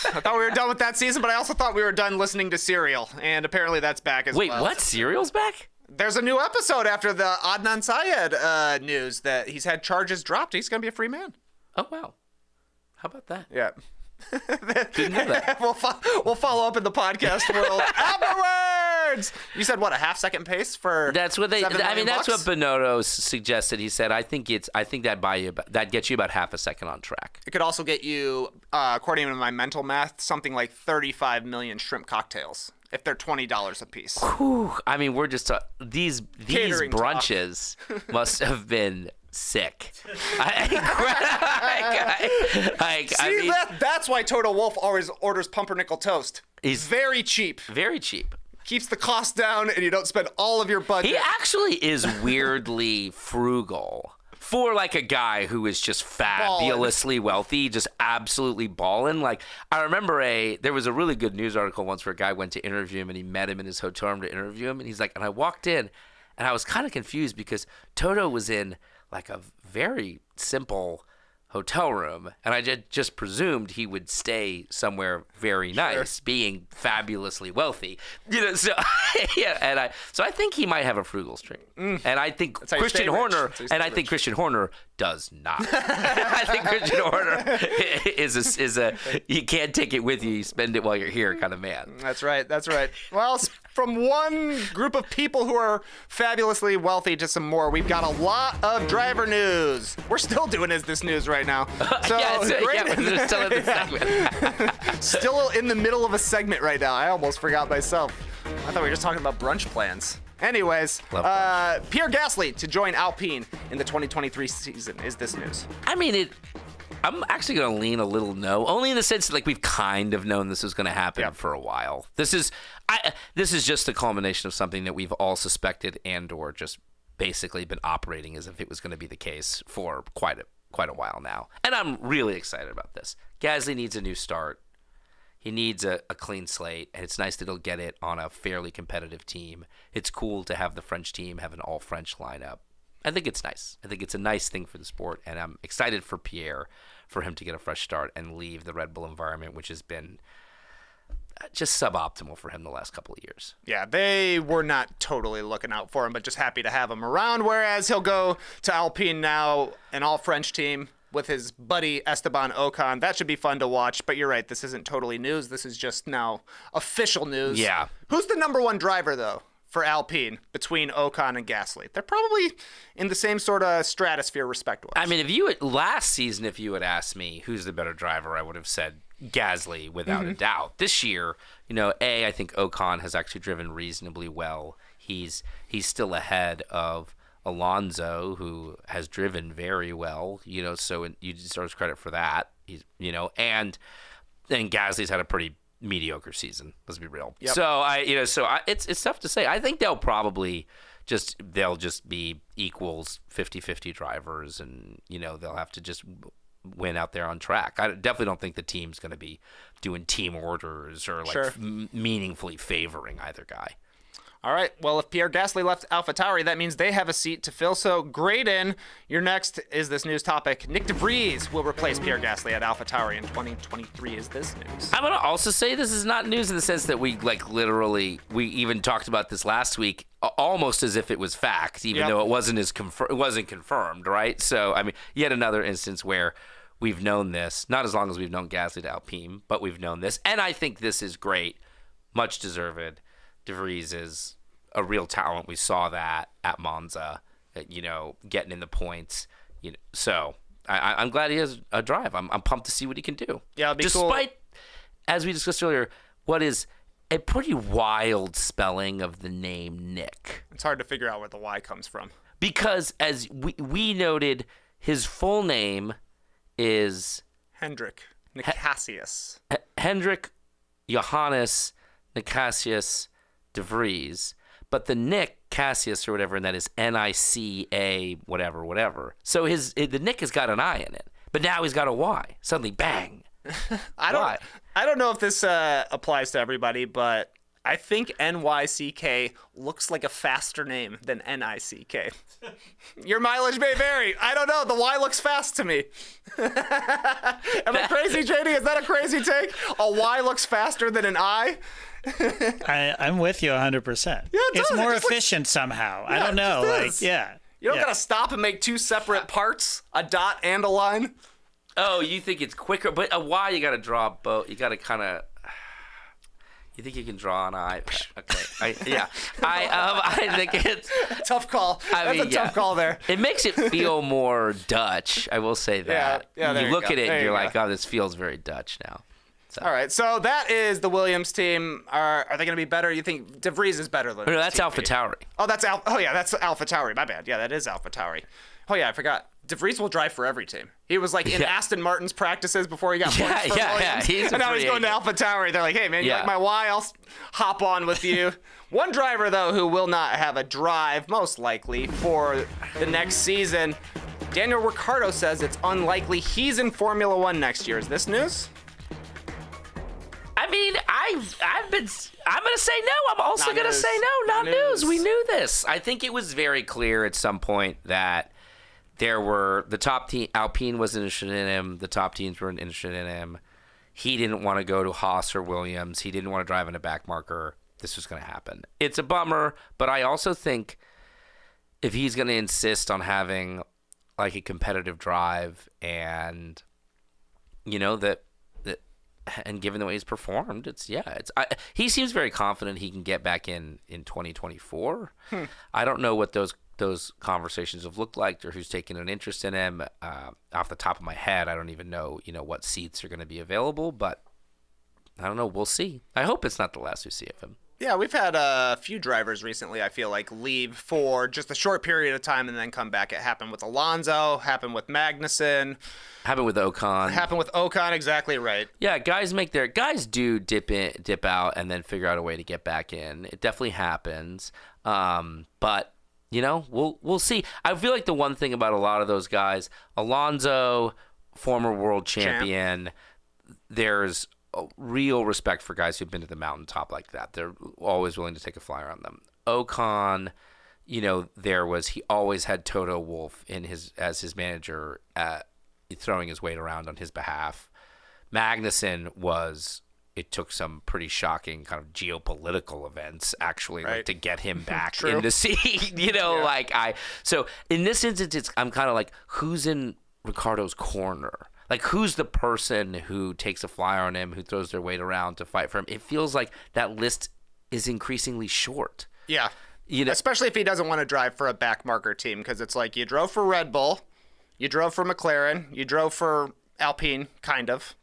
I thought we were done with that season, but I also thought we were done listening to Serial, and apparently that's back as well. Wait, what? Serial's back? There's a new episode after the Adnan Syed news that he's had charges dropped. He's going to be a free man. Oh, wow. How about that? Yeah. Didn't know that. We'll follow up in the podcast world afterwards. You said what, a half-second pace for? That's what they. I mean, that's what Binotto suggested. He said, I think that gets you about half a second on track. It could also get you, according to my mental math, something like 35 million shrimp cocktails if they're $20 a piece. Whew. I mean, we're just these brunches must have been sick. That's why Toto Wolff always orders pumpernickel toast. He's very cheap. Very cheap. Keeps the cost down, and you don't spend all of your budget. He actually is weirdly frugal for like a guy who is just fabulously wealthy, just absolutely balling. Like I remember there was a really good news article once where a guy went to interview him, and he met him in his hotel room to interview him, and he's like, and I walked in, and I was kind of confused because Toto was in like a very simple hotel room, and I just presumed he would stay somewhere very nice, being fabulously wealthy. So yeah, so I think he might have a frugal streak, and I think Christian Horner does not. I think Christian Horner is a you can't take it with you, you spend it while you're here kind of man. That's right. Well, from one group of people who are fabulously wealthy to some more, we've got a lot of driver news. We're still doing this news right now. So we're still in the segment. Still in the middle of a segment right now. I almost forgot myself. I thought we were just talking about brunch plans. Anyways, Pierre Gasly to join Alpine in the 2023 season is this news. I mean, I'm actually going to lean a little no, only in the sense that, like, we've kind of known this was going to happen for a while. This is just the culmination of something that we've all suspected and/or just basically been operating as if it was going to be the case for quite a while now. And I'm really excited about this. Gasly needs a new start. He needs a clean slate, and it's nice that he'll get it on a fairly competitive team. It's cool to have the French team have an all-French lineup. I think it's nice. I think it's a nice thing for the sport, and I'm excited for Pierre, for him to get a fresh start and leave the Red Bull environment, which has been just suboptimal for him the last couple of years. Yeah, they were not totally looking out for him, but just happy to have him around, whereas he'll go to Alpine now, an all-French team with his buddy Esteban Ocon. That should be fun to watch, but you're right, this isn't totally news. This is just now official news. Yeah. Who's the number one driver, though, for Alpine between Ocon and Gasly? They're probably in the same sort of stratosphere respect-wise. I mean, last season, if you had asked me who's the better driver, I would have said Gasly without a doubt. This year, I think Ocon has actually driven reasonably well. He's still ahead of Alonso, who has driven very well, so you deserve credit for that. And Gasly's had a pretty mediocre season. Let's be real. Yep. So it's tough to say. I think they'll just be equals 50-50 drivers, and they'll have to just win out there on track. I definitely don't think the team's going to be doing team orders or meaningfully favoring either guy. All right. Well, if Pierre Gasly left AlphaTauri, that means they have a seat to fill. So, Graydon, your next is this news topic. Nick De Vries will replace Pierre Gasly at AlphaTauri in 2023. Is this news? I'm going to also say this is not news in the sense that we we even talked about this last week almost as if it was fact, even though it wasn't confirmed, right? So, I mean, yet another instance where we've known this, not as long as we've known Gasly to Alpine, but we've known this. And I think this is great, much deserved. De Vries is a real talent. We saw that at Monza, getting in the points. So I'm glad he has a drive. I'm pumped to see what he can do. Yeah, it'll be Despite, cool. as we discussed earlier, what is a pretty wild spelling of the name Nick. It's hard to figure out where the Y comes from. Because as we noted, his full name is Hendrik Nicasius. Hendrik Johannes Nicasius De Vries, but the Nick Cassius or whatever, and that is N-I-C-A whatever. So the Nick has got an I in it, but now he's got a Y. Suddenly, bang. I don't know if this applies to everybody, but I think N-Y-C-K looks like a faster name than N-I-C-K. Your mileage may vary. I don't know. The Y looks fast to me. Am I crazy, JD? Is that a crazy take? A Y looks faster than an I? I'm with you 100%. Yeah, it's more efficient somehow. I don't know. You don't gotta stop and make two separate parts, a dot and a line. Oh, you think it's quicker, but a Y you gotta draw both. You gotta kind of. You think you can draw an eye? Okay. I think it's tough call. That's a tough call there. It makes it feel more Dutch. I will say that. Yeah. You look at it and you're like, oh, this feels very Dutch now. So. All right, so that is the Williams team. Are they going to be better? You think De Vries is better than? No, that's AlphaTauri. Oh, that's AlphaTauri. My bad. Yeah, that is AlphaTauri. Oh yeah, I forgot. De Vries will drive for every team. He was like in Aston Martin's practices before he got points for Williams. And now he's going to AlphaTauri. They're like, hey man, you like my Y? I'll hop on with you. One driver though who will not have a drive, most likely for the next season. Daniel Ricciardo says it's unlikely he's in Formula One next year. Is this news? I mean, I'm going to say no. I'm also going to say no. Not news. We knew this. I think it was very clear at some point that the top team, Alpine wasn't interested in him. The top teams weren't interested in him. He didn't want to go to Haas or Williams. He didn't want to drive in a back marker. This was going to happen. It's a bummer, but I also think if he's going to insist on having like a competitive drive and, and given the way he's performed, he seems very confident he can get back in 2024. I don't know what those conversations have looked like or who's taken an interest in him. Off the top of my head, I don't even know, what seats are going to be available, but I don't know. We'll see. I hope it's not the last we see of him. Yeah, we've had a few drivers recently, I feel like, leave for just a short period of time and then come back. It happened with Alonso, happened with Magnussen. Happened with Ocon. Exactly right. Yeah, guys do dip out and then figure out a way to get back in. It definitely happens. But we'll see. I feel like the one thing about a lot of those guys, Alonso, former world champion, there's a real respect for guys who've been to the mountaintop like that. They're always willing to take a flyer on them. Ocon, he always had Toto Wolff as his manager, throwing his weight around on his behalf. Magnussen it took some pretty shocking kind of geopolitical events actually to get him back in the seat. So in this instance, I'm kind of like, who's in Ricciardo's corner? Like, who's the person who takes a flyer on him, who throws their weight around to fight for him? It feels like that list is increasingly short. Yeah. Especially if he doesn't want to drive for a back marker team, because it's like you drove for Red Bull, you drove for McLaren, you drove for Alpine, kind of.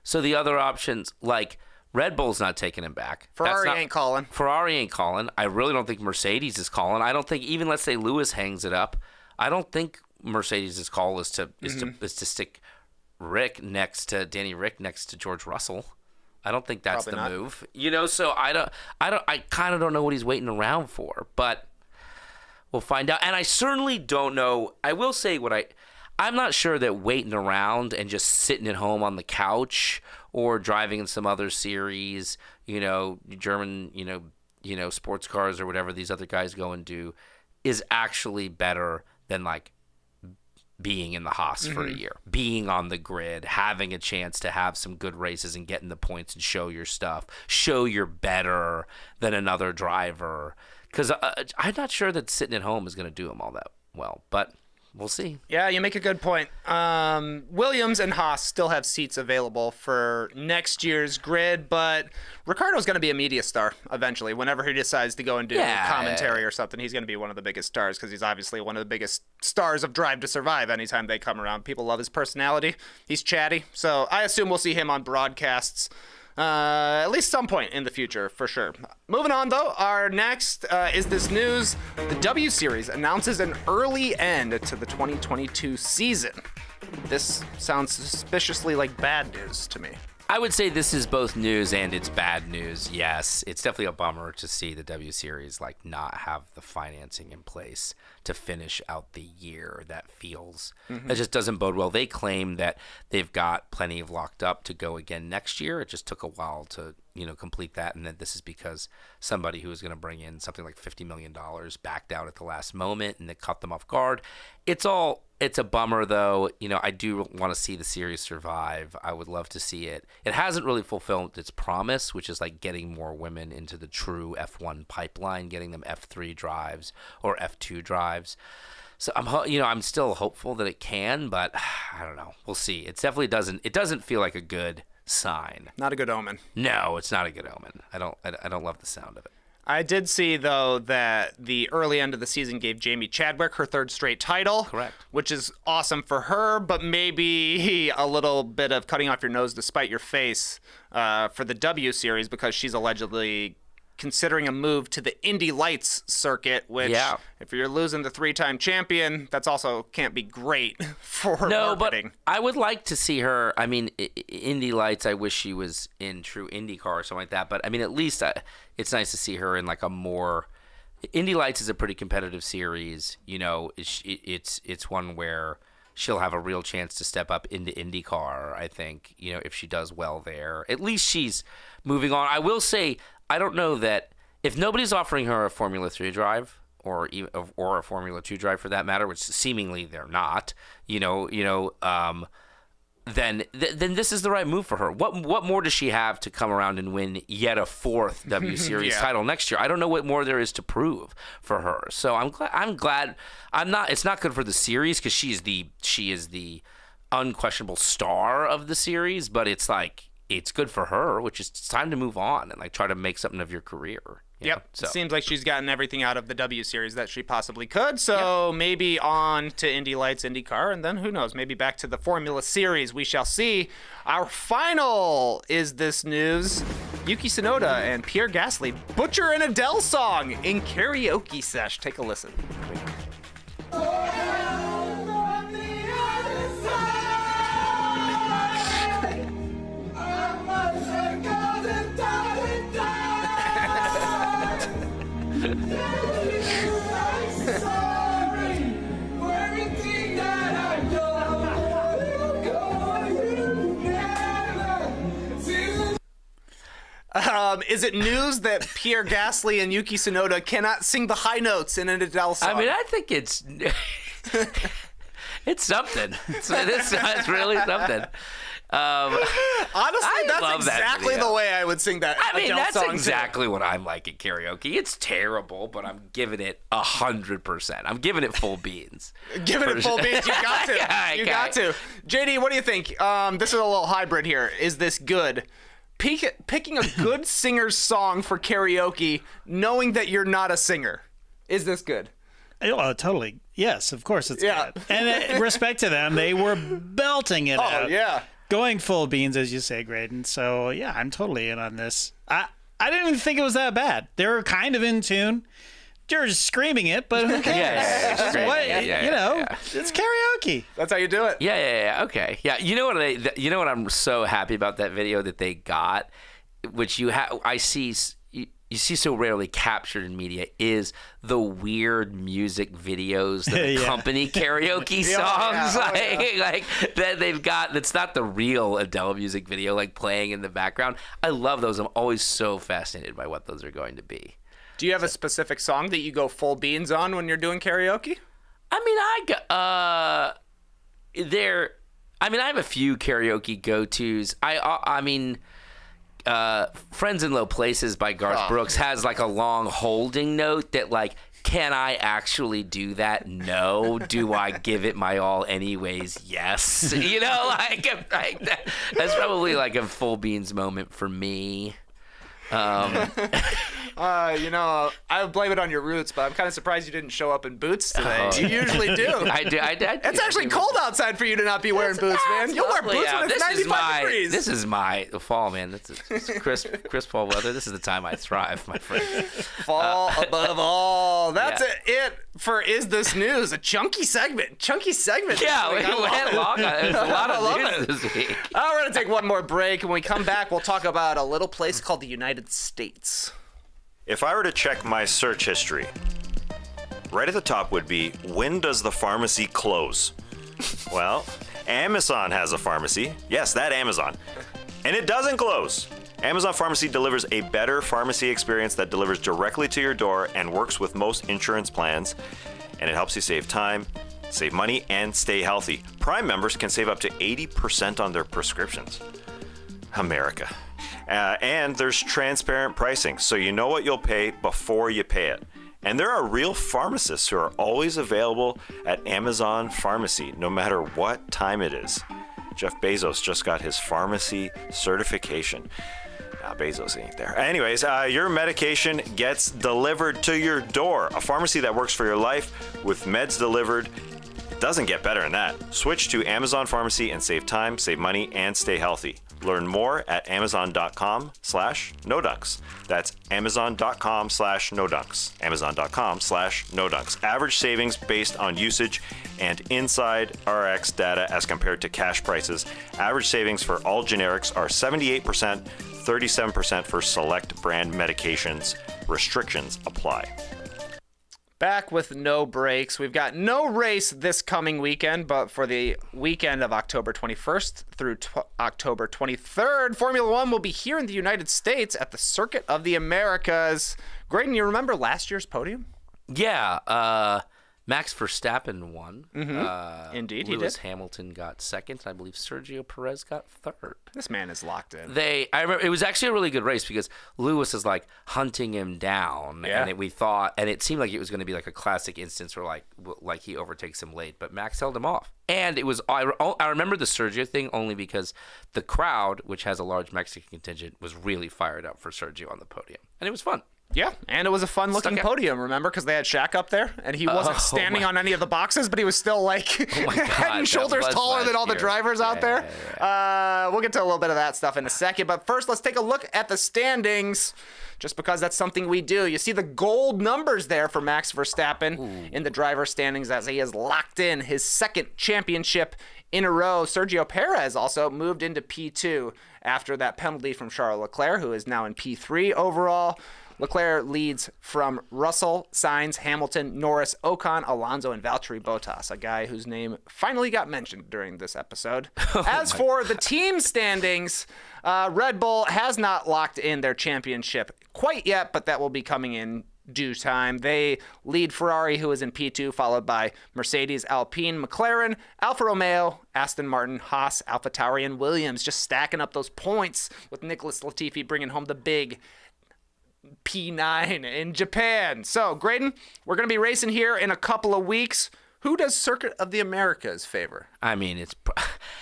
So the other options, like Red Bull's not taking him back. Ferrari ain't calling. I really don't think Mercedes is calling. I don't think even, let's say Lewis hangs it up, I don't think Mercedes' call is to stick Danny Rick next to George Russell. I don't think that's Probably the not. move. So I kind of don't know what he's waiting around for, but we'll find out. And I certainly don't know. I will say I'm not sure that waiting around and just sitting at home on the couch or driving in some other series, German, sports cars or whatever these other guys go and do is actually better than like being in the Haas for a year, being on the grid, having a chance to have some good races and getting the points and show your stuff, show you're better than another driver. Because I'm not sure that sitting at home is going to do him all that well, but we'll see. Yeah, you make a good point. Williams and Haas still have seats available for next year's grid, but Ricciardo's going to be a media star eventually. Whenever he decides to go and do commentary or something, he's going to be one of the biggest stars because he's obviously one of the biggest stars of Drive to Survive anytime they come around. People love his personality. He's chatty, so I assume we'll see him on broadcasts at least some point in the future, for sure. Moving on, though, our next is this news. The W Series announces an early end to the 2022 season. This sounds suspiciously like bad news to me. I would say this is both news and it's bad news. Yes, it's definitely a bummer to see the W Series not have the financing in place to finish out the year. That just doesn't bode well. They claim that they've got plenty of locked up to go again next year. It just took a while to complete that, and then this is because somebody who was going to bring in something like $50 million backed out at the last moment, and it caught them off guard. It's a bummer, though. I do want to see the series survive. I would love to see it. It hasn't really fulfilled its promise, which is like getting more women into the true F1 pipeline, getting them F3 drives or F2 drives. So I'm still hopeful that it can, but I don't know. We'll see. It definitely doesn't feel like a good sign. Not a good omen. No, it's not a good omen. I don't love the sound of it. I did see, though, that the early end of the season gave Jamie Chadwick her third straight title. Correct. Which is awesome for her, but maybe a little bit of cutting off your nose to spite your face for the W Series because she's allegedly considering a move to the Indy Lights circuit, which if you're losing the three-time champion, that's also can't be great for marketing. But I would like to see her. I mean, Indy Lights, I wish she was in true IndyCar or something like that. But I mean, at least it's nice to see her in like a more. Indy Lights is a pretty competitive series. It's one where she'll have a real chance to step up into IndyCar. I think if she does well there, at least she's moving on. I will say, I don't know that if nobody's offering her a Formula 3 drive or a Formula 2 drive for that matter, which seemingly they're not, then this is the right move for her. What more does she have to come around and win yet a fourth W Series title next year? I don't know what more there is to prove for her. So I'm glad. It's not good for the series because she is the unquestionable star of the series, but it's good for her, which is it's time to move on and try to make something of your career. So. It seems like she's gotten everything out of the W Series that she possibly could. So maybe on to Indy Lights, IndyCar, and then who knows, maybe back to the Formula Series. We shall see. Our final is this news. Yuki Tsunoda and Pierre Gasly butcher an Adele song in karaoke sesh. Take a listen. Is it news that Pierre Gasly and Yuki Tsunoda cannot sing the high notes in an Adele song? I mean, I think it's something. It's really something. Honestly, that's exactly the way I would sing that Adele that's song exactly what I'm like at karaoke. It's terrible, but I'm giving it 100%. I'm giving it full beans. Giving it full beans. You got to. You got to. JD, what do you think? This is a little hybrid here. Is this good? Picking a good singer's song for karaoke, knowing that you're not a singer. Is this good? Oh, totally. Yes, of course it's good. And respect to them, they were belting it out. Oh, yeah. Going full beans, as you say, Graydon. So, yeah, I'm totally in on this. I didn't even think it was that bad. They were kind of in tune. you're screaming it, but who cares? It's karaoke. That's how you do it. Yeah. Okay. Yeah. You know what I'm so happy about that video that they got, which you see so rarely captured in media, is the weird music videos that accompany karaoke songs. Like that they've got. That's not the real Adele music video, like playing in the background. I love those. I'm always so fascinated by what those are going to be. Do you have a specific song that you go full beans on when you're doing karaoke? I have a few karaoke go-tos. Friends in Low Places by Garth Brooks has like a long holding note that like, can I actually do that? No. Do I give it my all anyways? Yes. That's probably like a full beans moment for me. I would blame it on your roots, but I'm kind of surprised you didn't show up in boots today. You usually do. I do. It's actually cold outside for you to not be wearing boots, man. You'll wear boots when it's 95 degrees. This is my fall, man. It's crisp fall weather. This is the time I thrive, my friend. Fall above all. That's it for Is This News? A chunky segment. Yeah, we went long. There's a lot of news this week. We're going to take one more break. When we come back, we'll talk about a little place called the United States. If I were to check my search history, right at the top would be, when does the pharmacy close? Well, Amazon has a pharmacy. Yes, that Amazon. And it doesn't close. Amazon Pharmacy delivers a better pharmacy experience that delivers directly to your door and works with most insurance plans. And it helps you save time, save money, and stay healthy. Prime members can save up to 80% on their prescriptions. America. And there's transparent pricing, so you know what you'll pay before you pay it. And there are real pharmacists who are always available at Amazon Pharmacy, no matter what time it is. Jeff Bezos just got his pharmacy certification. Now Bezos ain't there. Anyways, your medication gets delivered to your door. A pharmacy that works for your life with meds delivered. It doesn't get better than that. Switch to Amazon Pharmacy and save time, save money, and stay healthy. Learn more at amazon.com/nodunks. That's amazon.com/nodunks. Amazon.com/nodunks. Average savings based on usage and inside RX data as compared to cash prices. Average savings for all generics are 78%, 37% for select brand medications. Restrictions apply. Back with no breaks. We've got no race this coming weekend, but for the weekend of October 21st through October 23rd, Formula One will be here in the United States at the Circuit of the Americas. Graydon, you remember last year's podium? Yeah. Max Verstappen won. Mm-hmm. Indeed, he Lewis did. Hamilton got second. I believe Sergio Perez got third. This man is locked in. I remember it was actually a really good race because Lewis is like hunting him down, and it seemed like it was going to be like a classic instance where like he overtakes him late, but Max held him off. And it was I remember the Sergio thing only because the crowd, which has a large Mexican contingent, was really fired up for Sergio on the podium, and it was fun. Yeah, and it was a fun-looking podium, remember? Because they had Shaq up there, and he wasn't standing on any of the boxes, but he was still, like, head and shoulders taller than all the drivers out there. We'll get to a little bit of that stuff in a second, but first, let's take a look at the standings, just because that's something we do. You see the gold numbers there for Max Verstappen in the driver standings as he has locked in his second championship in a row. Sergio Perez also moved into P2 after that penalty from Charles Leclerc, who is now in P3 overall. Leclerc leads from Russell, Sainz, Hamilton, Norris, Ocon, Alonso, and Valtteri Bottas, a guy whose name finally got mentioned during this episode. As for the team standings, Red Bull has not locked in their championship quite yet, but that will be coming in due time. They lead Ferrari, who is in P2, followed by Mercedes, Alpine, McLaren, Alfa Romeo, Aston Martin, Haas, AlphaTauri, and Williams, just stacking up those points with Nicholas Latifi bringing home the big P9 in Japan. So, Graydon, we're going to be racing here in a couple of weeks. Who does Circuit of the Americas favor? I mean, it's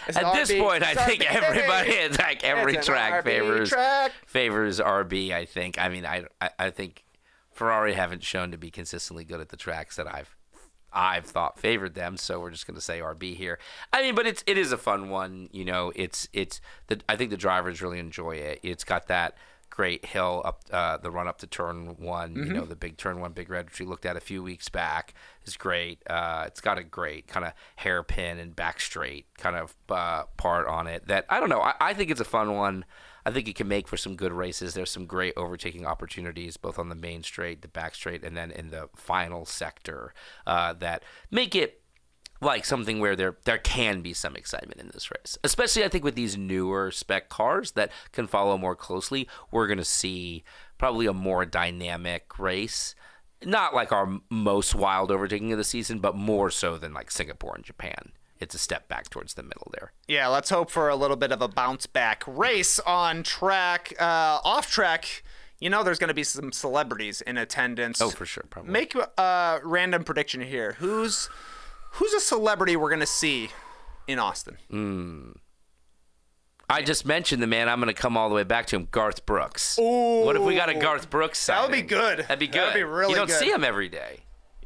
at this point, I think everybody, it's like every track favors RB, I think. I mean, I think Ferrari haven't shown to be consistently good at the tracks that I've thought favored them, so we're just going to say RB here. I mean, but it is a fun one, you know. I think the drivers really enjoy it. It's got that great hill up the run up to turn one. You know, the big turn one, big red, which we looked at a few weeks back, is great. It's got a great kind of hairpin and back straight kind of part on it that I don't know. I think it's a fun one. I think it can make for some good races. There's some great overtaking opportunities, both on the main straight, the back straight, and then in the final sector that make it like something where there can be some excitement in this race. Especially, I think, with these newer spec cars that can follow more closely, we're going to see probably a more dynamic race. Not like our most wild overtaking of the season, but more so than like Singapore and Japan. It's a step back towards the middle there. Yeah, let's hope for a little bit of a bounce back race on track. Off track, you know there's going to be some celebrities in attendance. Oh, for sure, probably. Make a random prediction here. Who's a celebrity we're going to see in Austin? I just mentioned the man. I'm going to come all the way back to him, Garth Brooks. Ooh. What if we got a Garth Brooks sighting? That would be good. That'd be good. That'd be really You don't good. see him every day.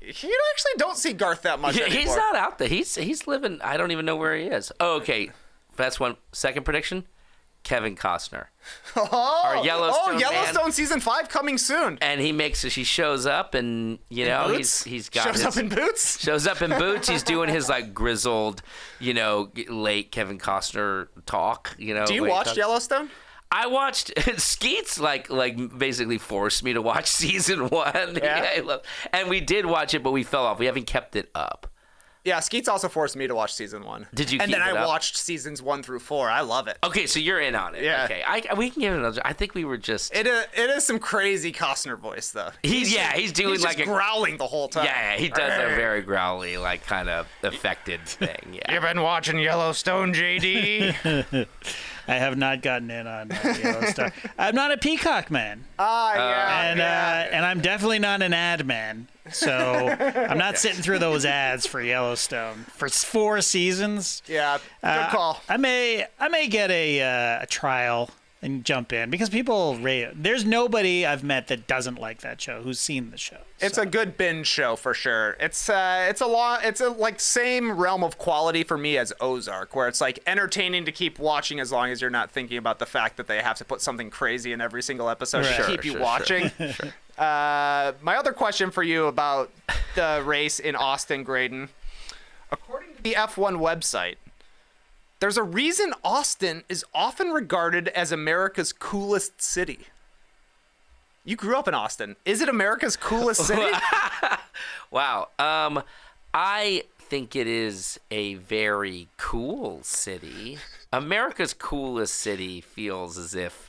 You actually don't see Garth that much anymore. He's not out there. He's living. I don't even know where he is. Oh, okay. That's one. Second prediction. Kevin Costner. Our Yellowstone Yellowstone man. season 5 coming soon. And he shows up, and you know he's got shows up in boots. Shows up in boots. He's doing his like grizzled, late Kevin Costner talk. Do you watch Yellowstone? I watched Skeets like basically forced me to watch season 1. Yeah. And we did watch it, but we fell off. We haven't kept it up. Yeah, Skeets also forced me to watch season 1. Did you? And keep then it I up? watched seasons 1 through 4. I love it. Okay, so you're in on it. Yeah. Okay, we can give it another. I think we were just. It is some crazy Costner voice though. He's doing he's like just growling the whole time. Yeah, he does a very growly, like kind of affected thing. Yeah. You've been watching Yellowstone, JD. I have not gotten in on Yellowstone. I'm not a Peacock man. And I'm definitely not an ad man. So I'm not sitting through those ads for Yellowstone for 4 seasons. Yeah, good call. I may get a trial and jump in because people rate it. There's nobody I've met that doesn't like that show who's seen the show. It's a good binge show for sure. It's a like same realm of quality for me as Ozark, where it's like entertaining to keep watching as long as you're not thinking about the fact that they have to put something crazy in every single episode to keep you watching. Sure. My other question for you about the race in Austin, Graydon. According to the F1 website, there's a reason Austin is often regarded as America's coolest city. You grew up in Austin. Is it America's coolest city? Wow. I think it is a very cool city. America's coolest city feels as if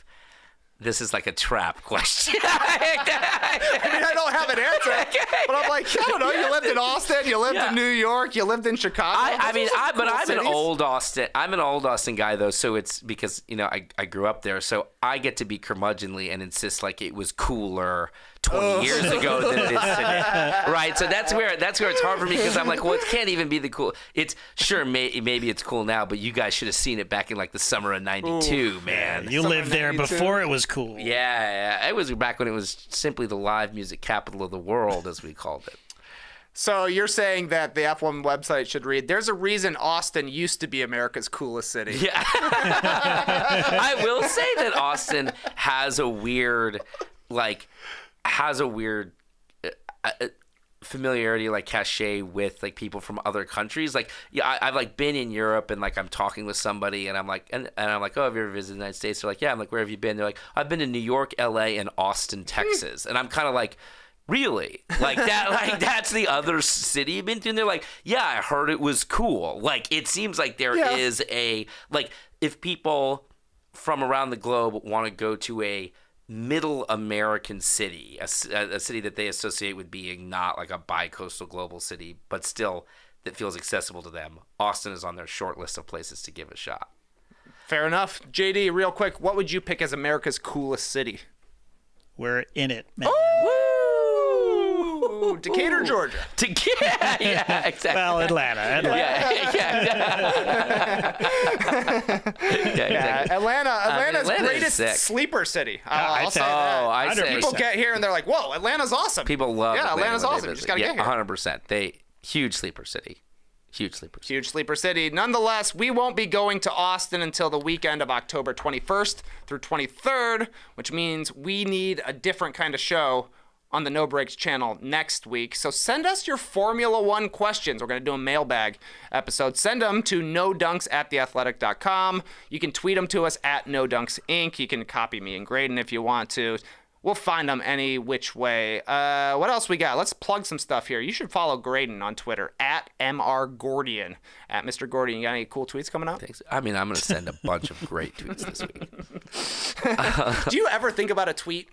this is like a trap question. I don't have an answer, but I'm like, I don't know. You lived in Austin, you lived in New York, you lived in Chicago. I'm an old Austin. I'm an old Austin guy though, so it's because I grew up there, so I get to be curmudgeonly and insist like it was cooler 20 years ago than it is today. Right? So that's where it's hard for me because I'm like, well, it can't even be the cool. It's sure maybe it's cool now, but you guys should have seen it back in like the summer of '92, man. You lived there before it was cool. Yeah, it was back when it was simply the live music capital of the world, as we called it. So you're saying that the F1 website should read, there's a reason Austin used to be America's coolest city. Yeah. I will say that Austin has a weird familiarity, like cachet with like people from other countries. Like, yeah, I've like been in Europe and like I'm talking with somebody and I'm like, and I'm like, oh, have you ever visited the United States? They're like, yeah. I'm like, where have you been? They're like, I've been to New York, LA, and Austin, Texas. And I'm kind of like, really? Like that? Like that's the other city you've been to? And they're like, yeah, I heard it was cool. Like it seems like there is a like if people from around the globe want to go to a middle American city, a city that they associate with being not like a bi-coastal global city, but still that feels accessible to them, Austin is on their short list of places to give a shot. Fair enough. JD, real quick, what would you pick as America's coolest city? We're in it, man. Ooh, Decatur, Georgia. Yeah, exactly. Well, Atlanta. Yeah, Atlanta's greatest sick. sleeper city. I'll say that. I say People get here and they're like, whoa, Atlanta's awesome. People love Atlanta's when they awesome. You just visit. got to get here. 100%. Huge sleeper city. Huge sleeper. Huge sleeper city. Nonetheless, we won't be going to Austin until the weekend of October 21st through 23rd, which means we need a different kind of show on the No Breaks channel next week. So send us your Formula One questions. We're going to do a mailbag episode. Send them to nodunks@theathletic.com. You can tweet them to us at NoDunksInc. You can copy me and Graydon if you want to. We'll find them any which way. What else we got? Let's plug some stuff here. You should follow Graydon on Twitter at MrGordian. At Mr. Gordian. You got any cool tweets coming up? Thanks. I mean, I'm going to send a bunch of great tweets this week. Do you ever think about a tweet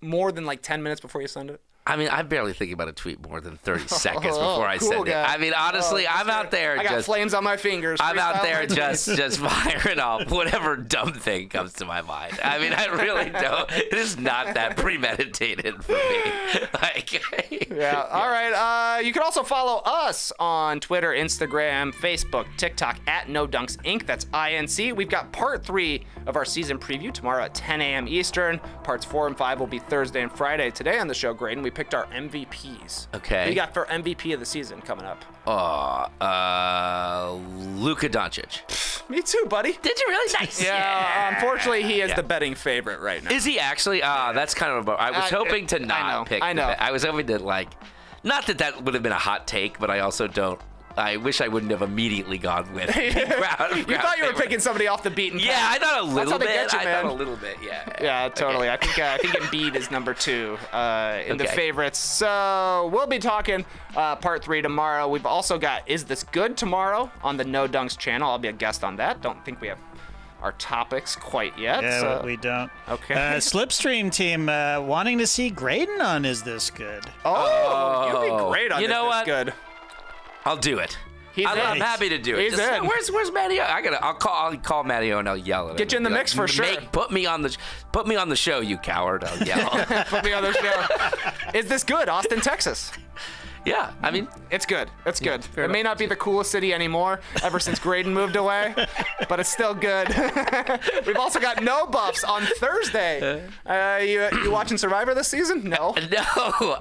more than like 10 minutes before you send it? I mean, I barely think about a tweet more than 30 seconds before I cool send guy. it. I mean, honestly, I'm out there I got flames on my fingers. I'm out there Freestyle. just firing off whatever dumb thing comes to my mind. I mean, I really don't. It is not that premeditated for me. Yeah. All right. You can also follow us on Twitter, Instagram, Facebook, TikTok at NoDunksInc. That's INC. We've got part 3 of our season preview tomorrow at 10 a.m. Eastern. Parts 4 and 5 will be Thursday and Friday. Today on the show, Graydon, we picked our MVPs. Okay. What do you got for MVP of the season coming up? Luka Doncic. Me too, buddy. Did you really? Nice. Yeah. Unfortunately, he is the betting favorite right now. Is he actually? That's kind of. I was hoping to not pick. I know. I was hoping to not that would have been a hot take, but I also don't. I wish I wouldn't have immediately gone with. You thought you were picking somebody off the beaten path. Yeah, I thought a little bit. Get you, I man. thought a little bit. Yeah. Yeah, totally. Okay. I think Embiid is number 2 in the Okay. favorites. So we'll be talking part 3 tomorrow. We've also got Is This Good tomorrow on the No Dunks channel. I'll be a guest on that. Don't think we have our topics quite yet. Yeah, so. we don't. Okay. Slipstream team wanting to see Graydon on Is This Good? Oh, you'd be great on You Is know This what? Good. I'll do it. He's I'm in. happy to do it. He's in. Where's Matty? I'll call Matty and I'll yell at him. Get you in the mix for sure. Put me on the show, you coward. I'll yell. Put me on the show. Is This Good? Austin, Texas. Yeah, I mean, It's good. It's good. fair It may not be the coolest city anymore ever since Graydon moved away, but it's still good. We've also got No Buffs on Thursday. You watching Survivor this season? No. no.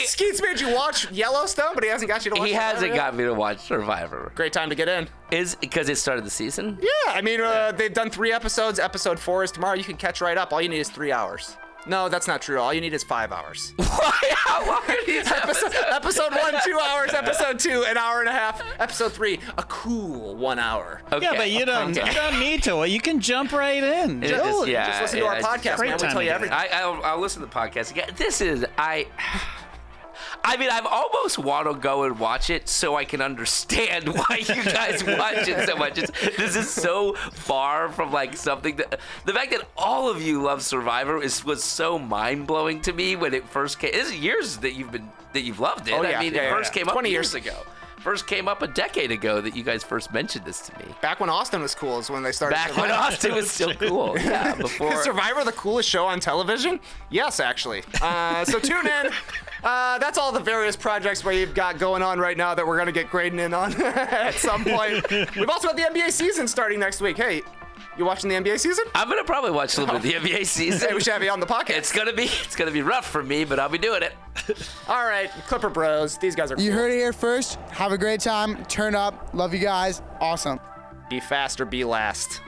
Skeets made you watch Yellowstone, but he hasn't got you to watch He Survivor hasn't yet? got me to watch Survivor. Great time to get in. Is because it started the season? Yeah, I mean, they've done 3 episodes. Episode 4 is tomorrow. You can catch right up. All you need is 3 hours. No, that's not true. All you need is 5 hours. How long are these episodes? Episode 1, 2 hours. Episode 2, an hour and a half. Episode 3, a cool 1 hour. Okay. Yeah, but you don't need to. You can jump right in. Just listen to our podcast, great man. We time tell to you get everything. I'll listen to the podcast again. I mean, I've almost want to go and watch it so I can understand why you guys watch it so much. This is so far from something that the fact that all of you love Survivor was so mind blowing to me when it first came. It's years that you've loved it. Oh, yeah. I mean, Yeah, it yeah, first yeah. came up 20 years years. ago. First came up a decade ago that you guys first mentioned this to me. Back when Austin was cool is when they started. Back when Austin was still cool. Yeah, before. Is Survivor the coolest show on television? Yes, actually. So tune in. That's all the various projects we've got going on right now that we're going to get Graydon in on at some point. We've also got the NBA season starting next week. Hey, you watching the NBA season? I'm gonna probably watch a little bit of the NBA season. Hey, we should have you on the podcast. It's gonna be rough for me, but I'll be doing it. All right, Clipper Bros. These guys are cool. You heard it here first. Have a great time. Turn up. Love you guys. Awesome. Be fast or be last.